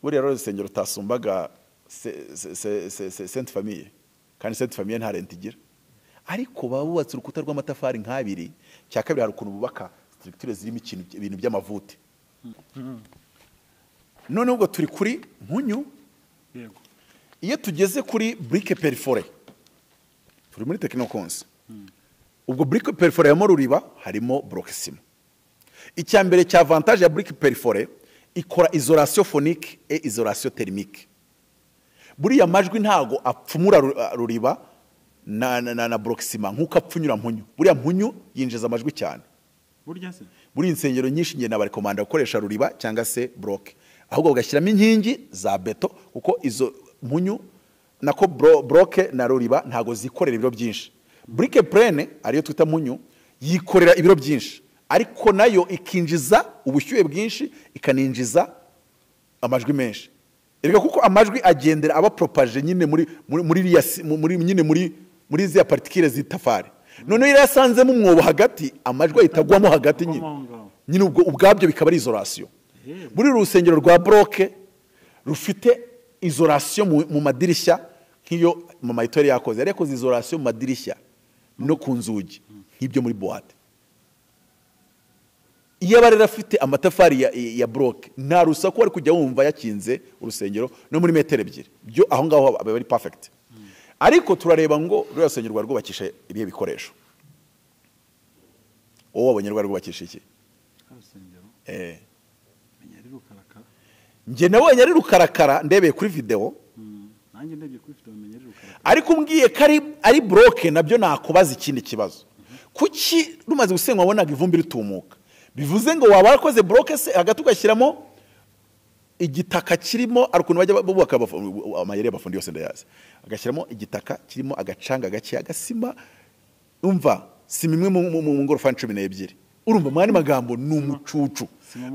buri rero rusengero tasumbaga Sainte Famille, kandi Sainte Famille nta rent igira, ariko babubatse urukuta rw'amatafari nk'abiri. Cya kabiri hari ukuntu bubaka structure zirimo ibintu by'amavuti. None ubwo turi kuri mpunyu. Yego. Iyo tugeze kuri brique perforée, turi muri technoconse. ubwo brique perforée ya ruriba harimo bloc ciment. Icya mbere cya avantage ya brique perforée ikora isolation phonique et isolation thermique. Buriya majwi ntago apfumura ruriba na bloc ciment nkuko apfunyura mpunyu. Buriya mpunyu yinjiza amajwi cyane. Burya se Buri insengero nyinshi nge nabarekomanda gukoresha ruriba cyangwa se bloc. Ahubwo ugashyiramo inkingi za beto kuko izo mpunyu nako bloc na ruriba ntago zikorera ibiro byinshi. Brique pleine ariyo twita mpunyu yikorera ibiro byinshi ariko nayo ikinjiza ubushyuhe bwinshi ikaninjiza amajwi menshi. Erega kuko amajwi agendera aba propage nyine muri zya particule z'itafari. None yari yasanzemo umwobo hagati amajwi ahitagwamo hagati nyine ubwabyo bikaba ari isolation. Buri rusengero rwa bloc rufite isolation mu madirishya nk'iyo mama Itoire yakoze. Yari yakoze isolation mu madirishya no ku nzugi nk'ibyo muri boîte. Iyo barera afite amatafari ya bloc nta rusaku ari kujya wumva yakinze urusengero no muri metero ebyiri. Byo aho ngaho aba ari perfect. Ariko turareba ngo ruriya rusengero rwubakisha ibihe bikoresho. Wowe wabonye rwubakisha iki? Nge nabonye ari rukarakara ndebeye kuri video. Nanjye ndebye kuri video menye ari rukarakara. Ariko umbwiye kari ari bloc nabyo nakubaza ikindi kibazo. Kuki rumaze gusenywa wabonaga ivumbi ritumuka? Bivuze ngo waba warakoze bloc se hagati ugashyiramo igitaka kirimo arukuntu bajya bubaka amayeri y'abafundi yose ndayazi. Agashyiramo igitaka kirimo agacanga gake agasima umva sima imwe mu ngorofani 12. Urumva mwani magambo n'umucucu.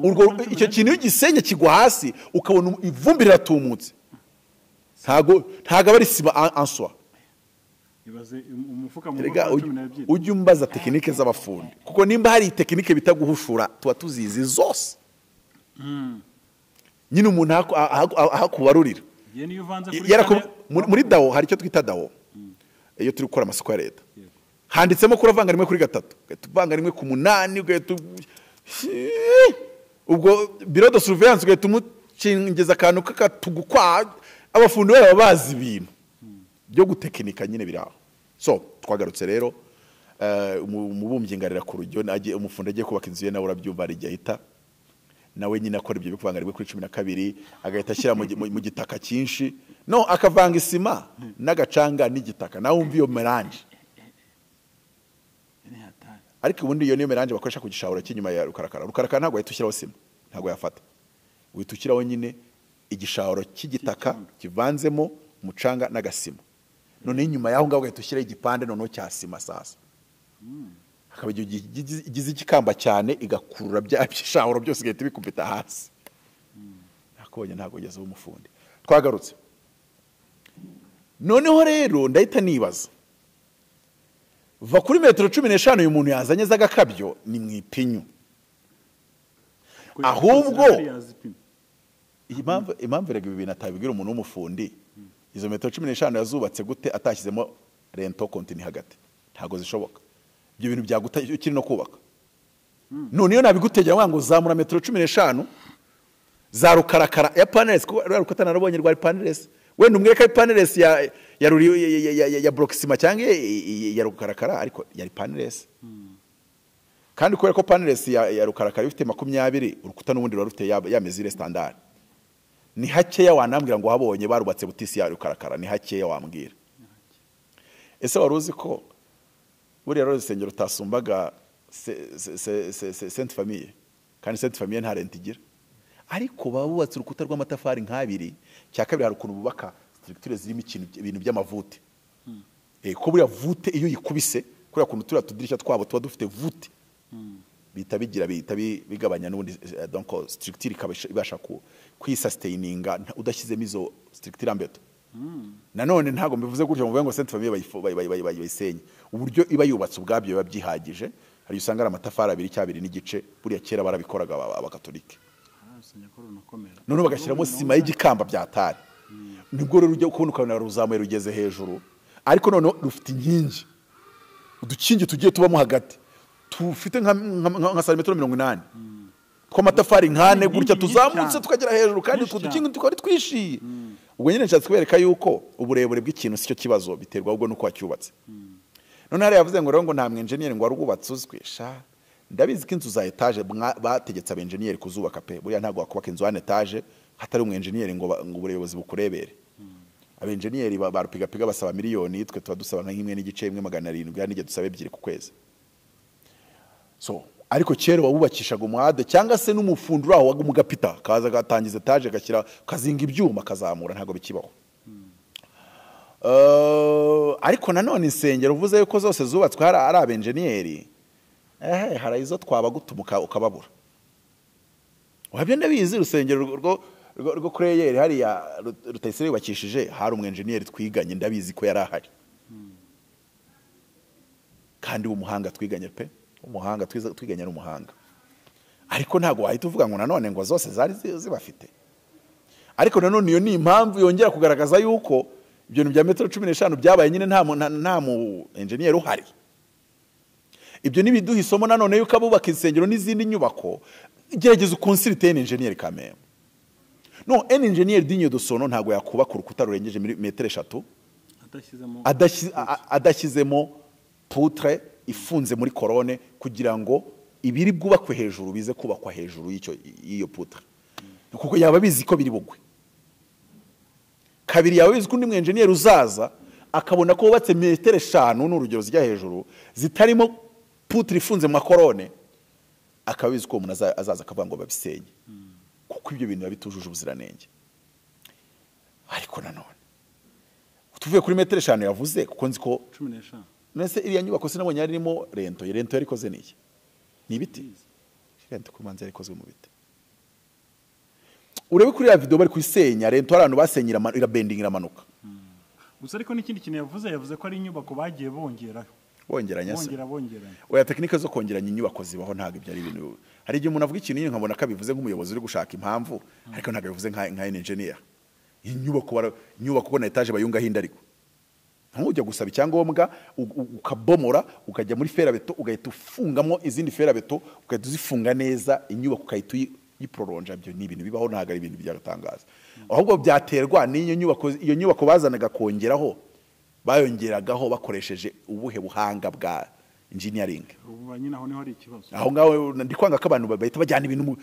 Urwo icyo kintu gisenye kigwa hasi ukabona ivumbi riratumutse. Ntago bari sima en soi. Ibaze umufuka mu 12. Ujye umbaza tekinike z'abafundi kuko nimba hari tekinike bitaguhushura tuba tuzizi zose. Nyine umuntu ahakubarurira. Muri dawo hari icyo twita dawo. Iyo turi gukora amasoko ya leta. Handitsemo kuravanga rimwe kuri 3. Tuvanga rimwe ku 8 ugahita ubwo bureau de surveillance ugahita umucingeza akantu kakatugukwa abafundi baba bazi ibintu byo gutekinika nyine biraho. So twagarutse rero umubumbyi ngarira ku rujyo umufundi agiye kubaka inzu ye nawe urabyumva ari gihita nawe nyine akora ibyo bikuvanga rimwe kuri 12 agahita ashyira mu gitaka cyinshi no akavanga isima n'agacanga n'igitaka nawe umva iyo melange. Ariko ubundi iyo niyo melange bakoresha ku gishahuro cy'inyuma ya rukarakara. Rukarakara ntabwo ahita ushyiraho sima ntabwo yafata. Uhita ushyiraho nyine igishahuro cy'igitaka kivanzemo umucanga n'agasima. None inyuma yaho ngaho ugahita ushyiraho igipande noneho cya sima sasa. Hakaba igize ikikamba cyane igakurura bya bishahuro byose igahita bikubita hasi. Nakobonye ntabwo ugeze umufundi. Twagarutse. Noneho rero ndahita nibaza. Va kuri metero 15 uyu muntu yazanye z'agakabyo ni mu ipinyu. Ahubwo impamvu rega ibintu atabibwira umuntu w'umufundi. Izo metero 15 yazubatse gute atashyizemo rento continue hagati. Ntago zishoboka. Ibyo bintu byaguta ukiri no kubaka. None iyo nabigutegera ngo zamura metero 15 za rukarakara ya paneles ko rukata narabonye rwa paneles. Wenda umweka paneles ya bloc ciment cyangwa ya rukarakara ariko yari paneles. Kandi kubera ko paneles ya rukarakara ifite 20 urukuta n'ubundi rufite ya mesure standard. Ni hakeya wanambwira ngo habonye barubatse butisi ya rukarakara ni hakeya wambwira. Ese waruzi ko buri rero isengero tasumbaga Sainte Famille kandi Sainte Famille nta rent igira. Ariko babubatse urukuta rw'amatafari nk'abiri cya kabiri hari ukuntu bubaka structure zirimo ibintu by'amavute. Ko buri vute iyo yikubise kuri akuntu turi tudirishya twabo tuba dufite vute. Bita bigabanya n'ubundi donc structure ibasha kwisustaininga udashyizemo izo structure ambeto. Nanone ntago mbivuze gutyo mu ngo Sainte Famille bayisenye. Uburyo iba yubatse ubwabyo biba byihagije. Hari usanga amatafari abiri cyabiri n'igice buriya kera barabikoraga abakatolike. None bagashyiramo sima y'igikamba byatari. Nibwo rero ujya kubona ukabona ruzamuye rugeze hejuru. Ariko none rufite inkingi. Udukingi tugiye tubamo hagati. Tufite nka santimetero 80. Ko matafari nkane gutya tuzamutse tukagera hejuru kandi tudukingi tukari twishiye. Ubwo nyine nshatse kubereka yuko uburebure bw'ikintu sicyo kibazo biterwa ahubwo nuko wacyubatse. none hari yavuze ngo rero ngo nta mwenjeniyeri ngo warwubatse uzwi sha ndabizi ko inzu za etage bategetse abenjeniyeri kuzubaka pe buriya ntabwo wakubaka inzu ya etage hatari umwenjeniyeri ngo ubuyobozi bukurebere abenjeniyeri barupigapiga basaba miliyoni twe tuba dusaba nka 1.7 n'ijye dusaba 2 ku kwezi so ariko kera wabubakishaga umuhade cyangwa se n'umufundura aho waga umugapita kaza gatangiza etage gashyira kazinga ibyuma kazamura ntago bikibaho ariko nanone insengero uvuze yuko zose zubatswe ari abenjeniyeri hari izo twaba gutumuka ukababura wabyo ndabizi urusengero rwo kureyeri hariya Rutayisire yubakishije hari umwenjeniyeri twiganye ndabizi ko yari ahari kandi umuhanga twiganye pe umuhanga twiganye ari umuhanga ariko ntago wahita uvuga ngo nanone ngo zose zari zibafite ariko nanone iyo ni impamvu yongera kugaragaza yuko ibyo bya metero 15 byabaye nyine nta mu engineer uhari ibyo nibiduha isomo nanone yuko abubaka insengero n'izindi nyubako gerageza ukonsulter engineer kameme no en engineer digne de son ntago yakubaka urukuta rurengeje metero 3 adashyizemo poutre ifunze muri korone kugira ngo ibiri bwubakwe hejuru bize kubakwa hejuru y'iyo poutre kuko yaba bizi ko biri bugwe kabiri yawe bizi ko undi mwenjeniyeri uzaza akabona ko bubatse metero 5 n'urugero zijya hejuru zitarimo poutre ifunze mu korone akabizi ko umuntu azaza akavuga ngo babisenye kuko ibyo bintu bitujuje ubuziranenge ariko nanone tuvuye kuri metero 5 yavuze kuko nzi ko 15 nese iriya nyubako sinabonye yarimo rento yarikoze niki ni ibiti rento kumanza yarikoze mu biti urebe kuri ya video bari kwisenya rento abantu basenyira ira bending iramanuka gusa ariko n'ikindi kintu yavuze ko ari inyubako bagiye bongeranya bongeranya oya technique zo kongeranya inyubako zibaho ntago ibyo ari ibintu hari igihe umuntu avuga ikintu nkabona kabivuze nk'umuyobozi uri gushaka impamvu ariko ntago bivuze nka engineer inyubako na etage bayunga hinda ariko ntujya gusaba icyangombwa ukabomora ukajya muri ferabeto ugahita ufungamo izindi ferabeto ugahita uzifunga neza inyubako ukahita yiprolonge byo ni ibintu bibaho ntago ari ibintu byagatangaza ahubwo byaterwa n'iyo nyubako bazanaga kongeraho bayongeragaho bakoresheje ubuhe buhanga bwa engineering ubu nyine aho niho ari ikibazo aho ngaho ndikwanga ko abantu bahita bajyana ibintu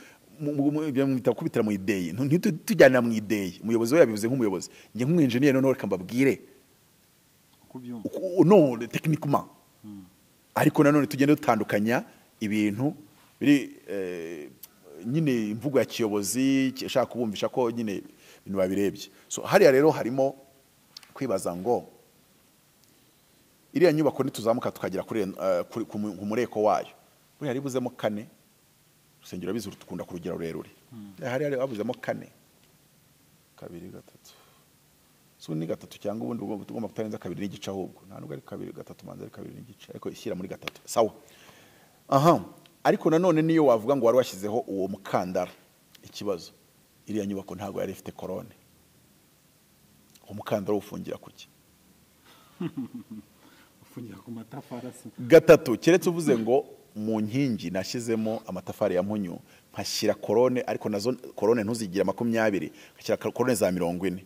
mutakubitira mu ideye ntitujyanira mu ideye umuyobozi we yabivuze nk'umuyobozi nge nk'umwenjeniyeri none reka mbabwire no techniquement ariko nanone tugende dutandukanya ibintu biri nyine imvugo ya kiyobozi ashaka kubumvisha ko nyine ibintu babirebye so hariya rero harimo kwibaza ngo iriya nyubako nituzamuka tukagira kuri ku mureko wayo buri hari buzemo 4 rusengero bizuru tukunda kurugera rurerure hari abuzemo 4 2 3 so ni 3 cyangwa ubundi ugomba kutarenza 2 n'igice ahubwo nta nubwo ari 2 3 manza ari 2 n'igice ariko ishyira muri 3 sawa ariko nanone niyo wavuga ngo wari washyizeho uwo mukandara ikibazo iriya nyubako ntago yari ifite korone umukandara ufungira kuki ufungira ku matafari 3 keretse uvuze ngo mu nkingi nashyizemo amatafari ya mpunyu nkashyira korone ariko nazo korone ntuzigira 20 nkashyira korone za 40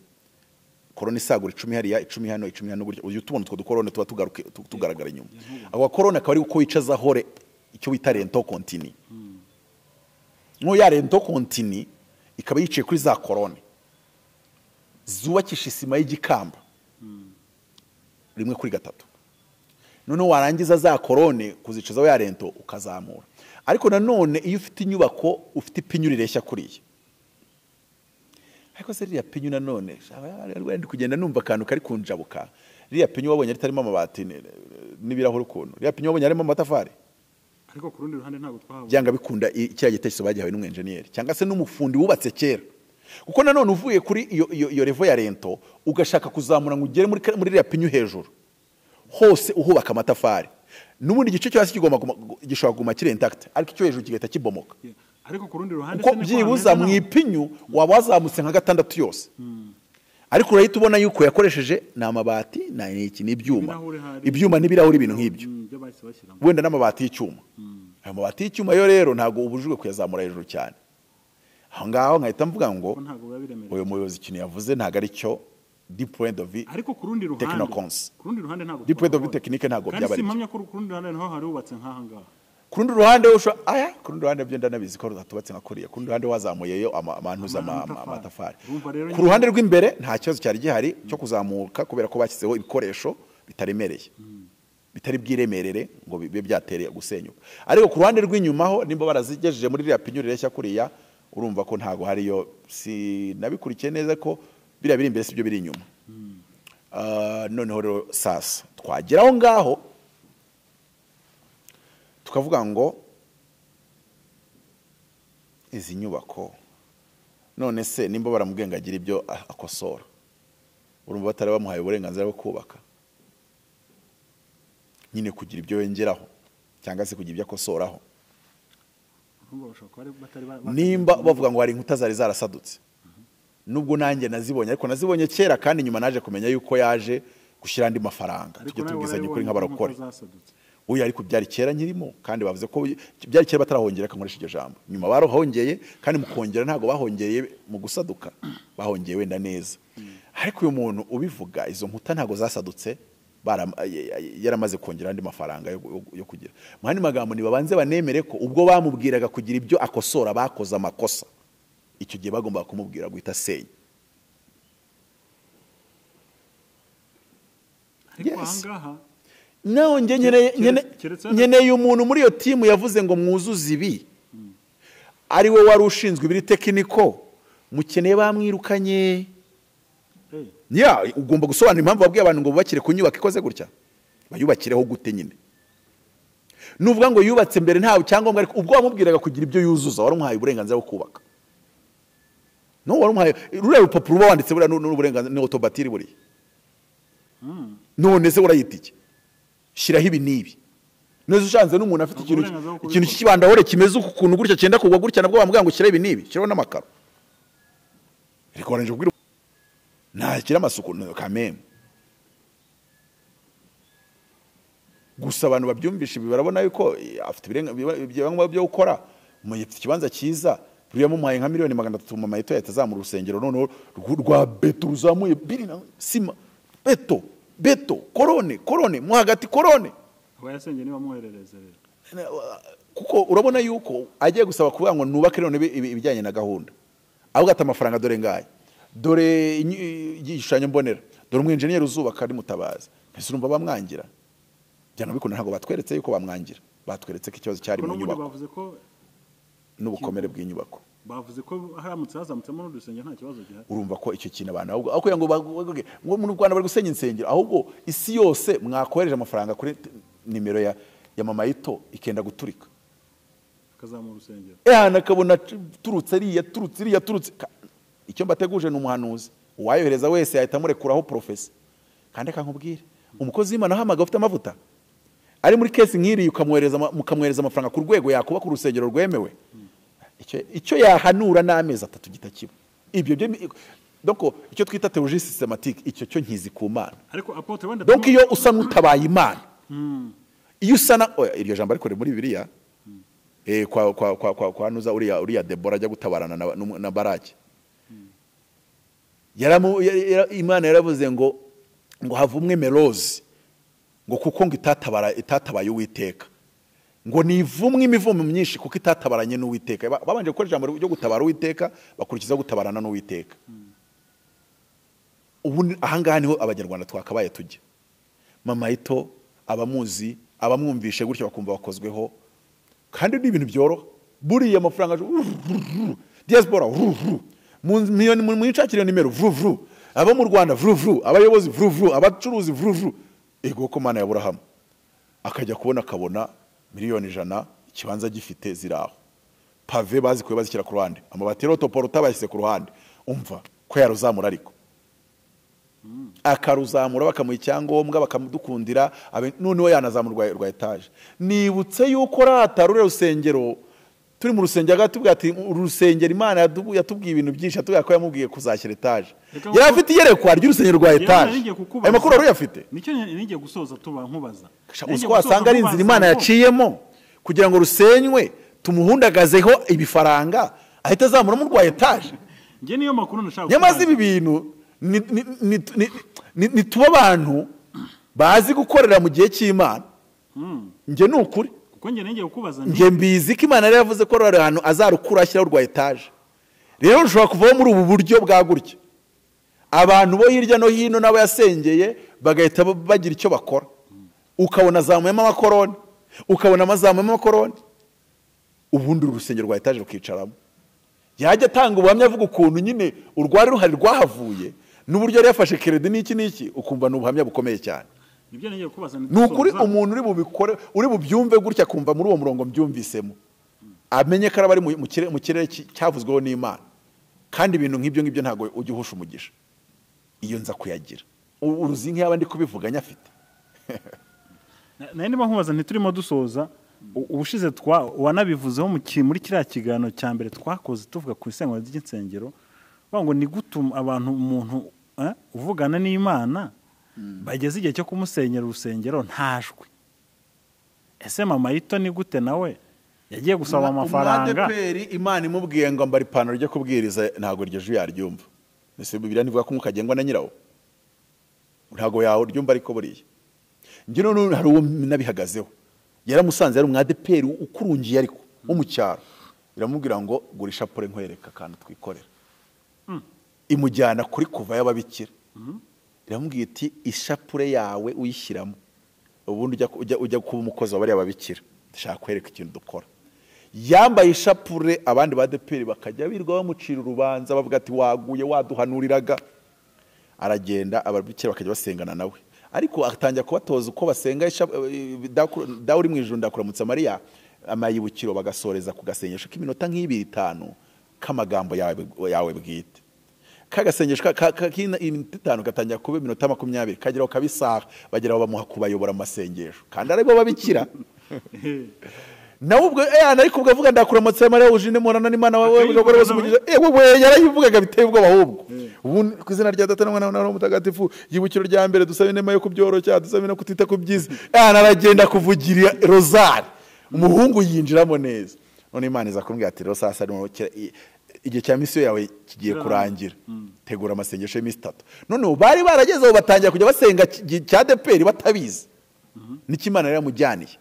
korone isagura 10 hariya 10 hano 10 hano gutyo uyu tubona two dukorone tuba tugaragara inyuma abo korone akaba ari uko wicaza hore icyo bita rento continue no ya rento continue ikaba yicaye kuri za korone zubakisha isima y'igikamba rimwe kuri 3 none warangiza za korone kuzicaza ya rento ukazamura ariko nanone iyo ufite inyubako ufite ipinyu rireshya kuriye ariko se riya pinyu nanone ndi kugenda numva kantu kari kunjabuka riya pinyu wabonye ritarimo amabati n'ibirahuri ukuntu riya pinyu wabonye harimo amatafari ariko ku rundi ruhande ntago twahabo byanga bikunda kiriya gitekerezo bagihawe n'umwenjeniyeri cyangwa se n'umufundi wubatse kera kuko nanone uvuye kuri iyo level ya rento ugashaka kuzamura ngo ugere muri riya pinyu hejuru hose uhubaka amatafari n'ubundi gice cyo hasi gishobora kuguma kiri intact ariko icyo hejuru kigahita kibomoka ariko ku rundi ruhande se byibuza mu ipinyu wabazamutse nka 6 yose ariko urahita ubona yuko yakoresheje n'amabati na iki ibyuma n'ibirahuri ibintu nk'ibyo wenda n'amabati y'icyuma ayo mabati y'icyuma yo rero ntago ubujujwe kuyazamura hejuru cyane aho ngaho nkahita mvuga ngo uyu muyobozi ikintu yavuze ntago ari cyo du point de vue ariko ku rundi ruhande technocons ntabwo du point de vue technique ntabwo kandi byaba ari simpamya ko ku rundi ruhande naho hari ubatse nk'aha ngaha ku rundi ruhande ku rundi ruhande byo ndanabizi ko rutubatse nka kuriya ku rundi ruhande wazamuyeyo amantuza amatafari ku ruhande rw'imbere nta kibazo cyari gihari cyo kuzamuka kubera ko bashyizeho ibikoresho bitaremereye bitari bwiremerere ngo bibe byatereye gusenyuka ariko ku ruhande rw'inyuma ho nimba barazigejeje muri iriya pinyuri reshya kuriya urumva ko ntago hariyo sinabikurikiye neza ko biriya biri imbere sibyo biri inyuma noneho rero sasa twageraho ngaho tukavuga ngo izi nyubako none se nimba baramubwiye ngo agire ibyo akosora urumva batari bamuhaye uburenganzira bwo kubaka nyine kugira ibyo yongeraho cyangwa se kugira ibyo akosoraho nimba bavuga ngo hari inkuta zari zarasadutse nubwo nanjye nazibonye ariko nazibonye kera kandi nyuma naje kumenya yuko yaje gushyira andi mafaranga tujye tubwizanye kuri nk'abarokore uyu ariko byari kera nkirimo kandi bavuze ko byari kera batarahongera akankoresha iryo jambo nyuma barahongeye kandi mu kongera ntabwo bahongeye mu gusaduka bahongeye wenda neza ariko uyu muntu ubivuga izo nkuta ntabwo zasadutse yaramaze kongera andi mafaranga yo kugira mu handi magambo nibabanze banemere ko ubwo bamubwiraga kugira ibyo akosora bakoze amakosa icyo gihe bagomba kumubwira guhita senya ariko ahangaha naho nkeneye umuntu muri iyo timu yavuze ngo mwuzuze ibi ari we wari ushinzwe ibiri tekiniko mukeneye bamwirukanye ugomba gusobanura impamvu babwiye abantu ngo bubakire ku nyubako ikoze gutya bayubakireho gute nyine nuvuga ngo yubatse mbere ntawe cyangombwa ariko ubwo wamubwiraga kugira ibyo yuzuza wari umuhaye uburenganzira bwo kubaka no wari umuhaye ruriya rupapuro uba wanditse buriya n'uburenganzira ni otobatiri buriya none se urayita iki shyiraho ibi n'ibi neza ushanze n'umuntu afite ikintu cy'ikibandahore kimeze ukuntu gutya cyenda kugwa gutya nabwo bamubwira ngo shyiraho ibi n'ibi shyiraho n'amakaro ariko waranje kubwira ntakira amasuku kameme gusa abantu babyumvisha ibi barabona yuko afite ibyangombwa byo gukora umuyepfo ikibanza cyiza buriya mumuhaye nka miliyoni 300 mu mayito yatazamura urusengero noneho rwa beto ruzamuye biri na sima beto korone mo hagati korone abayasenge niba muherereze kuko urabona yuko agiye gusaba kuvuga ngo nubake none ibijyanye na gahunda ahubwo ata amafaranga dore ngaye dore igishushanyo mbonera dore umwenjeniyeri uzubaka ari Mutabazi mbese urumva bamwangira byana bikunda ntago batweretse yuko bamwangira batweretse ko ikibazo cyari mu nyubako bavuze ko n'ubukomere bw'inyubako bavuze ko haramutse hazamutsemo n'urusengero nta kibazo gihari urumva ko icyo kintu abantu ahubwo aho ngo mu Rwanda bari gusenya insengero ahubwo isi yose mwakohereje amafaranga kuri nimero ya mama yito ikenda guturika kazamura urusengero nakabona turutse icyo mbateguje n'umuhanuzi uwayohereza wese yahita murekuraho profesa kandi akankubwira umukozi w'Imana ahamaga ufite amavuta ari muri case nk'iri mukamwohereza amafaranga ku rwego yakuba ku rusengero rwemewe icyo yahanura n'amezi 3 gitakiba ibyo donc icyo twita théologie systématique icyo cyo nkizi ku Mana ariko apotre wenda donc iyo usa n'utabaye Imana iyo usana iryo jambo ariko muri Bibiliya kwa nuza uriya Debora ajya gutabarana na Baraki Imana yaravuze ngo havumwe merozi ngo kuko ngo itatabaye Uwiteka ngo nivumwe imivumo myinshi kuko itatabaranye n'Uwiteka babanje gukora ijambo ryo gutabara Uwiteka bakurikiza gutabarana n'Uwiteka ubu ahangaha niho abanyarwanda twakabaye tujya mama yito abamuzi abamwumvishe gutyo bakumva bakozweho kandi ni ibintu byoroha buriya amafaranga diaspora mu ncakiro nimero aba mu Rwanda abayobozi abacuruzi ego ko Mana ya Aburahamu akajya akabona miliyoni 100 ikibanza gifite ziraho pave bazikuye bazikira ku ruhande amabati rotoporo tabashyize ku ruhande umva ko yaruzamura ariko akaruzamura bakamuha icyangombwa bakamudukundira noneho yanazamurwa rwa etage nibutse yuko ratarure rusengero turi mu rusengero agatubwira ati urusengero Imana yatubwiye ibintu byinshi atubwira ko yamubwiye kuzashyira etage yari afite iyerekwa ry'urusengero rwa etage ayo makuru ari yafite nicyo nigiye gusoza tuba nkubaza uko wasanga ari inzira Imana yaciyemo kugira ngo rusenywe tumuhundagazeho ibifaranga ahita azamura mu rwa etage nge niyo makuru nashaka nyamaze ibi bintu nituba abantu bazi gukorera mu gihe cy'Imana. Njye ni ukuri kuko njye ngiye kukubaza njye mbizi ko Imana yari yavuze ko ari ahantu azarukura ashyiraho rwa etaje. Rero ushobora kuvaho muri ubu buryo bwa gutya, abantu bo hirya no hino n'abo yasengeye bagahita bagira icyo bakora, ukabona azamuyemo amakoroni, ukabona amazamuyemo amakoroni, ubundi urusengero rwa etaje rukicaramo. Yajya atanga ubuhamya avuga ukuntu nyine urwari ruhari rwahavuye n'uburyo yari yafashe keredi n'iki ukumva ni ubuhamya bukomeye cyane. Ni ukuri umuntu uri bubikore, uri bubyumve gutya kumva muri uwo murongo mbyumvisemo, amenye ko araba ari mu kirere cyavuzweho n'Imana, kandi ibintu nk'ibyo ntabwo ujya uhusha umugisha iyo nza kuyagira. Uruzi nk'aba ndi kubivuga nyafite. Naye ndimo nkubaza ntiturimo dusoza, ubushize wanabivuzeho muri kiriya kiganiro cya mbere twakoze tuvuga ku isengo ry'insengero, ngo ni gutuma abantu umuntu uvugana n'Imana bageze igihe cyo kumusenyera urusengero ntajwe. Ese mama yito ni gute nawe yagiye gusaba amafaranga? Umwadeperi Imana imubwiye ngo ambara ipantaro ryo kubwiriza, ntabwo iryo jwi yaryumva. Ese Bibiliya ntivuga ko mukagengwa na nyirawo? Ntabwo yawe ryumva. Ariko buriya njye none hari uwo nabihagazeho, yaramusanze yari umwadeperi ukurungiye ariko wo mu cyaro, biramubwira ngo gura ishapure nkwereka kandi twikorera. Imujyana kuri kuva y'ababikira, iramubwira iti ishapure yawe uyishyiramo, ubundi ujya kuba umukozi w'abari ababikira, ndashaka kwereka ikintu dukora. Yambaye ishapure, abandi badeperi bakajya birwa bamucira urubanza bavuga ati waguye waduhanuriraga. Aragenda ababikira bakajya basengana nawe, ariko atangira kubatoza uko basenga. Dawe uri mu ijuru ndakuramutsa Mariya, amayibukiro bagasoreza ku gasengesho k'iminota nk'ibiri-itanu k'amagambo yawe bwite. Kagasengesho k'iminota 5 gatangira kuba iminota 20, kageraho kabisaha, bageraho bamuha kubayobora amasengesho, kandi aribo babikira. Nawe ubwo ariko ugavuga ndakuramutsa Mariya ujine murana n'Imana wawe ugakora bose umugisha. We yarayivugaga biteye ubwoba ahubwo. Ubu ku izina rya Data n'Umwana n'Umwuka Mutagatifu, yibukiro rya mbere dusaba inema yo kubyoroshya, dusaba no kutita ku byiza. Aragenda kuvugira rozari, umuhungu yinjiramo neza. None Imana iza kumbwira ati rero sasa igihe cya misiyo yawe kigiye kurangira, tegura amasengesho y'imisi 3. None bari baragezeho batangira kujya basenga cya deperi batabizi niki Imana yari yamujyaniye.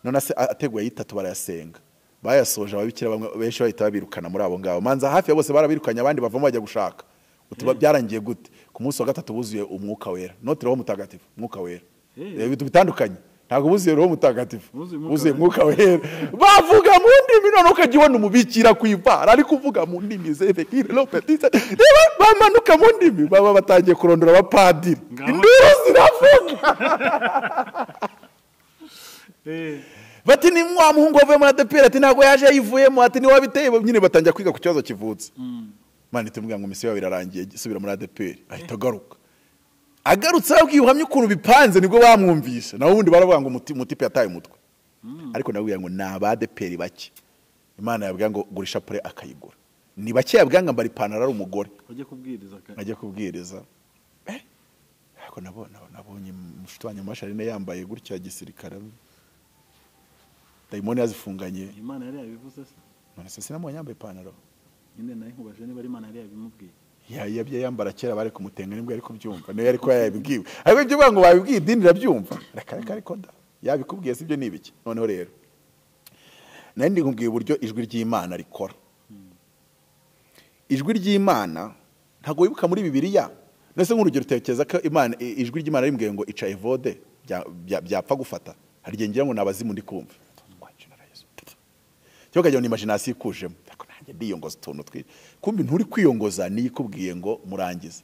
None ateguye 3 barayasenga, bayasoje ababikira bamwe benshi bahita babirukana muri abo ngabo. Manza hafi ya bose barabirukanye, abandi bavamo bajya gushaka. Utuba byarangiye gute? Ku munsi wa 3 buzuye umwuka wera, note roho mutagatifu, umwuka wera. Ibintu bitandukanye, ntabwo buzuye roho mutagatifu, buzuye umwuka wera. Bavuga mu ndimi, none ukajibona umubikira kwivara ari kuvuga mu ndimi z'efekire lopetise. Bamanuka mu ndimi, baba batangiye kurondora abapadiri, induru ziravuga. Bati ni mwa muhungu wavuye muri ADEPR, ati ntabwo yaje yivuyemo, ati ni wabiteye. Nyine batangira kwiga ku kibazo kivutse. Mani tumubwira ngo misiyo yawe irarangiye, subira muri ADEPR. Ahita agaruka, agarutse abwiye uhamye ukuntu bipanze, nibwo bamwumvisha. Naho ubundi baravuga ngo mutipe yataye umutwe. Ariko nabwiye ngo naba ADEPR bake Imana yabwiye ngo gura ishapure akayigura. Ni bake yabwiye ngo ambara ipantaro ari umugore ajye kubwiriza. Ariko nabonye mushitwanya Masharine yambaye gutya gisirikare, dayimoni yazifunganye. Imana yari yabivuze se? None se sinamwe yambaye ipantaro nyine nayo nkubaje niba ari Imana yari yabimubwiye. Yabye yambara kera bari kumutenga nibwo yari kubyumva, niyo yari ko yabibwiwe. Ariko ibyo bwango babibwiye idini rabyumva, reka ariko nda yabikubwiye sibyo nibiki. Noneho rero nari ndi kumbwiye uburyo ijwi ry'Imana rikora. Ijwi ry'Imana ntago wibuka muri Bibiliya, nese nk'urugero utekereza ko Imana ijwi ry'Imana rimbwiye ngo ica evode byapfa gufata, hari ngira ngo nabazimu ndi kumva. Cyo kajya ni imagination ikujemo, ariko nanjye ndiyongoza utuntu twi. Kumbi nturi kwiyongoza, ni ikubwiye ngo murangize.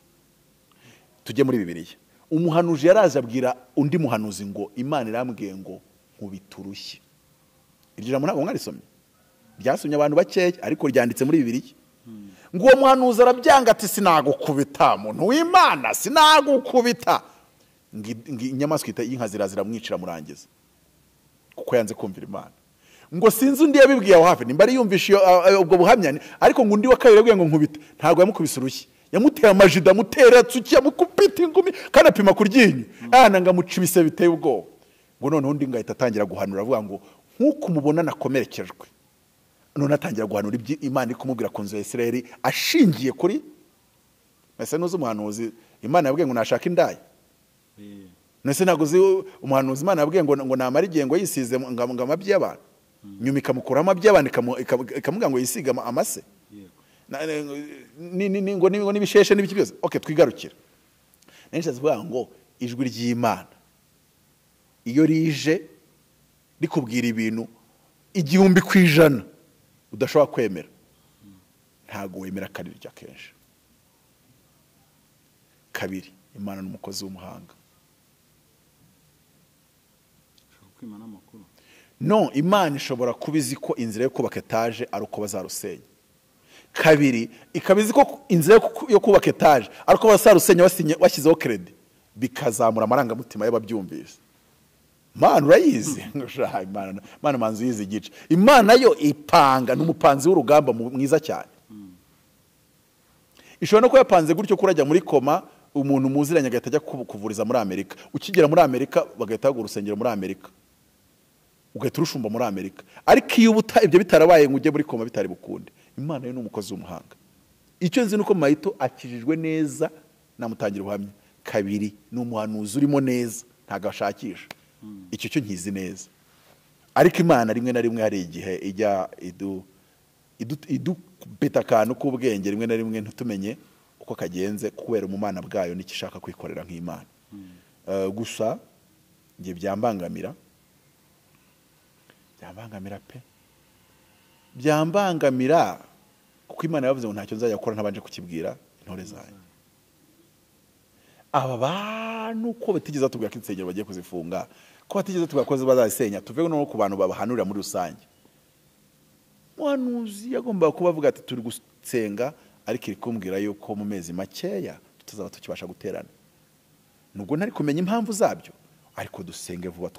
Tujye muri Bibiliya. Umuhanuzi yaraje abwira undi muhanuzi ngo Imana irambwiye ngo nkubiturushye. Iryo jambo ntabwo mwarisomye, byasomye abantu bakeya, ariko ryanditse muri Bibiliya. Ngo uwo muhanuzi arabyanga ati sinagukubita muntu w'Imana, sinagukubita. Inyamaswa y'inka ziramwicira murangiza, kuko yanze kumvira Imana. Ngo sinzi undi yabibwiye aho hafi, nimba ari yumvisha ubwo buhamya, ariko ngo undi wa kabiri yabwiye ngo nkubita, ntabwo yamukubise urushyi, yamuteye amajida, amutera tsuki, yamukupita ingumi, kandi apima ku ryinyo, ngamuca ibise biteye ubwoba. Ngo none undi ngahita atangira guhanura avuga ngo nkuko mubona nakomerekejwe, none atangira guhanura ibyo Imana ikumubwira ku nzu ya Isirayeli ashingiye kuri ese nuzi umuhanuzi Imana yabwiye ngo nashaka indaya nese ntabwo uzi umuhanuzi Imana yabwiye ngo namara igihe ngo yisize ngo amabyi y'abantu nyuma ikamukura amabyi y'abantu ikamubwira ngo yisige amase ngo n'ibisheshe n'ibiki byose. Okay, twigarukira nenshi avuga ngo ijwi ry'Imana iyo rije rikubwira ibintu 100% udashobora kwemera, ntago wemera karirya kenshi. Kabiri, Imana n'umukozi w'umuhanga. No, Imana ishobora kubizi ko inzira yo kubaka etaje ari uko bazarusenya. Kabiri, ikabizi ko inzira yo kubaka etaje ari uko bazarusenya washyizeho credit bikazamura amarangamutima y'ababyumvise. Mana urayizi Imana manzi yizi igice. Imana yo ipanga n'umupanzi w'urugamba mwiza cyane. Ishobora no ko yapanze gutyo kurajya muri koma umuntu muziranye agahita ajya kuvuriza muri Amerika. Ukigera muri Amerika bagahita bagura urusengero muri Amerika, ugahita urushumba muri Amerika. Ariko iyo ibyo bitarabaye ngo ujye muri koma bitari bukunde, Imana yo n'umukozi w'umuhanga. Icyo nzi nuko Mayito akijijwe neza namutangira ubuhamya. Kabiri, n'umuhanuzi urimo neza ntago ashakisha. Icyo cyo nkizi neza. Ariko Imana rimwe na rimwe hari igihe ijya idubeta akantu k'ubwenge rimwe na rimwe ntutumenye uko kagenze kubera umumana bwayo n'ikishaka kwikorera nk'Imana. Gusa ngiye byambangamira pe, byambangamira kuko Imana yavuze ngo ntacyo nzajya gukora ntabanje kukibwira intore zanyu. Aba bantu ko batigeze tubwira ko insengero bagiye kuzifunga, ko batigeze tubwira ko bazasenya, tuve no ku bantu babahanurira muri rusange. Muhanuzi yagomba kuba avuga ati turi gusenga, ariko iri kumbwira yuko mu mezi makeya tutazaba tukibasha guterana. Nubwo ntari kumenya impamvu zabyo, ariko dusenge vuba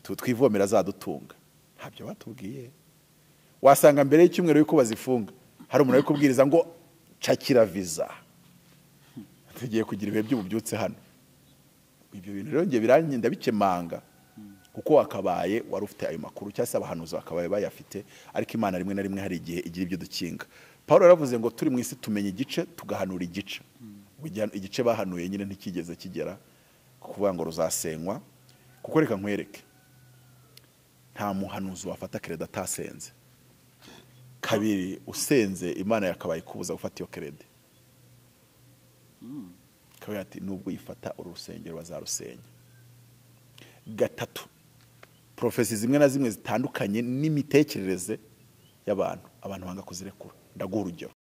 twivomera zadutunga. Ntabyo batubwiye. Wasanga mbere y'icyumweru yuko bazifunga hari umuntu ari kubwiriza ngo cakira visa, tugiye kugira ibihe by'ububyutse hano. Ibyo bintu rero ngiye biranyinda bikemanga kuko wakabaye wari ufite ayo makuru cyangwa se abahanuzi bakabaye bayafite, ariko Imana rimwe na rimwe hari igihe igira ibyo dukinga. Paulo yaravuze ngo turi mu isi tumenya igice tugahanura igice. Igice bahanuye nyine ntikigeze kigera kuvuga ngo ruzasenywa, kuko reka nkwereke nta muhanuzi wafata credit atasenze. Kabiri, usenze Imana yakabaye kubuza gufata iyo credit. Kabiri ati nubwo yifata urusengero bazarusenya. Gatatu, profesi zimwe na zimwe zitandukanye n'imitekerereze y'abantu, abantu banga kuzirekura. Ndaguha urugero.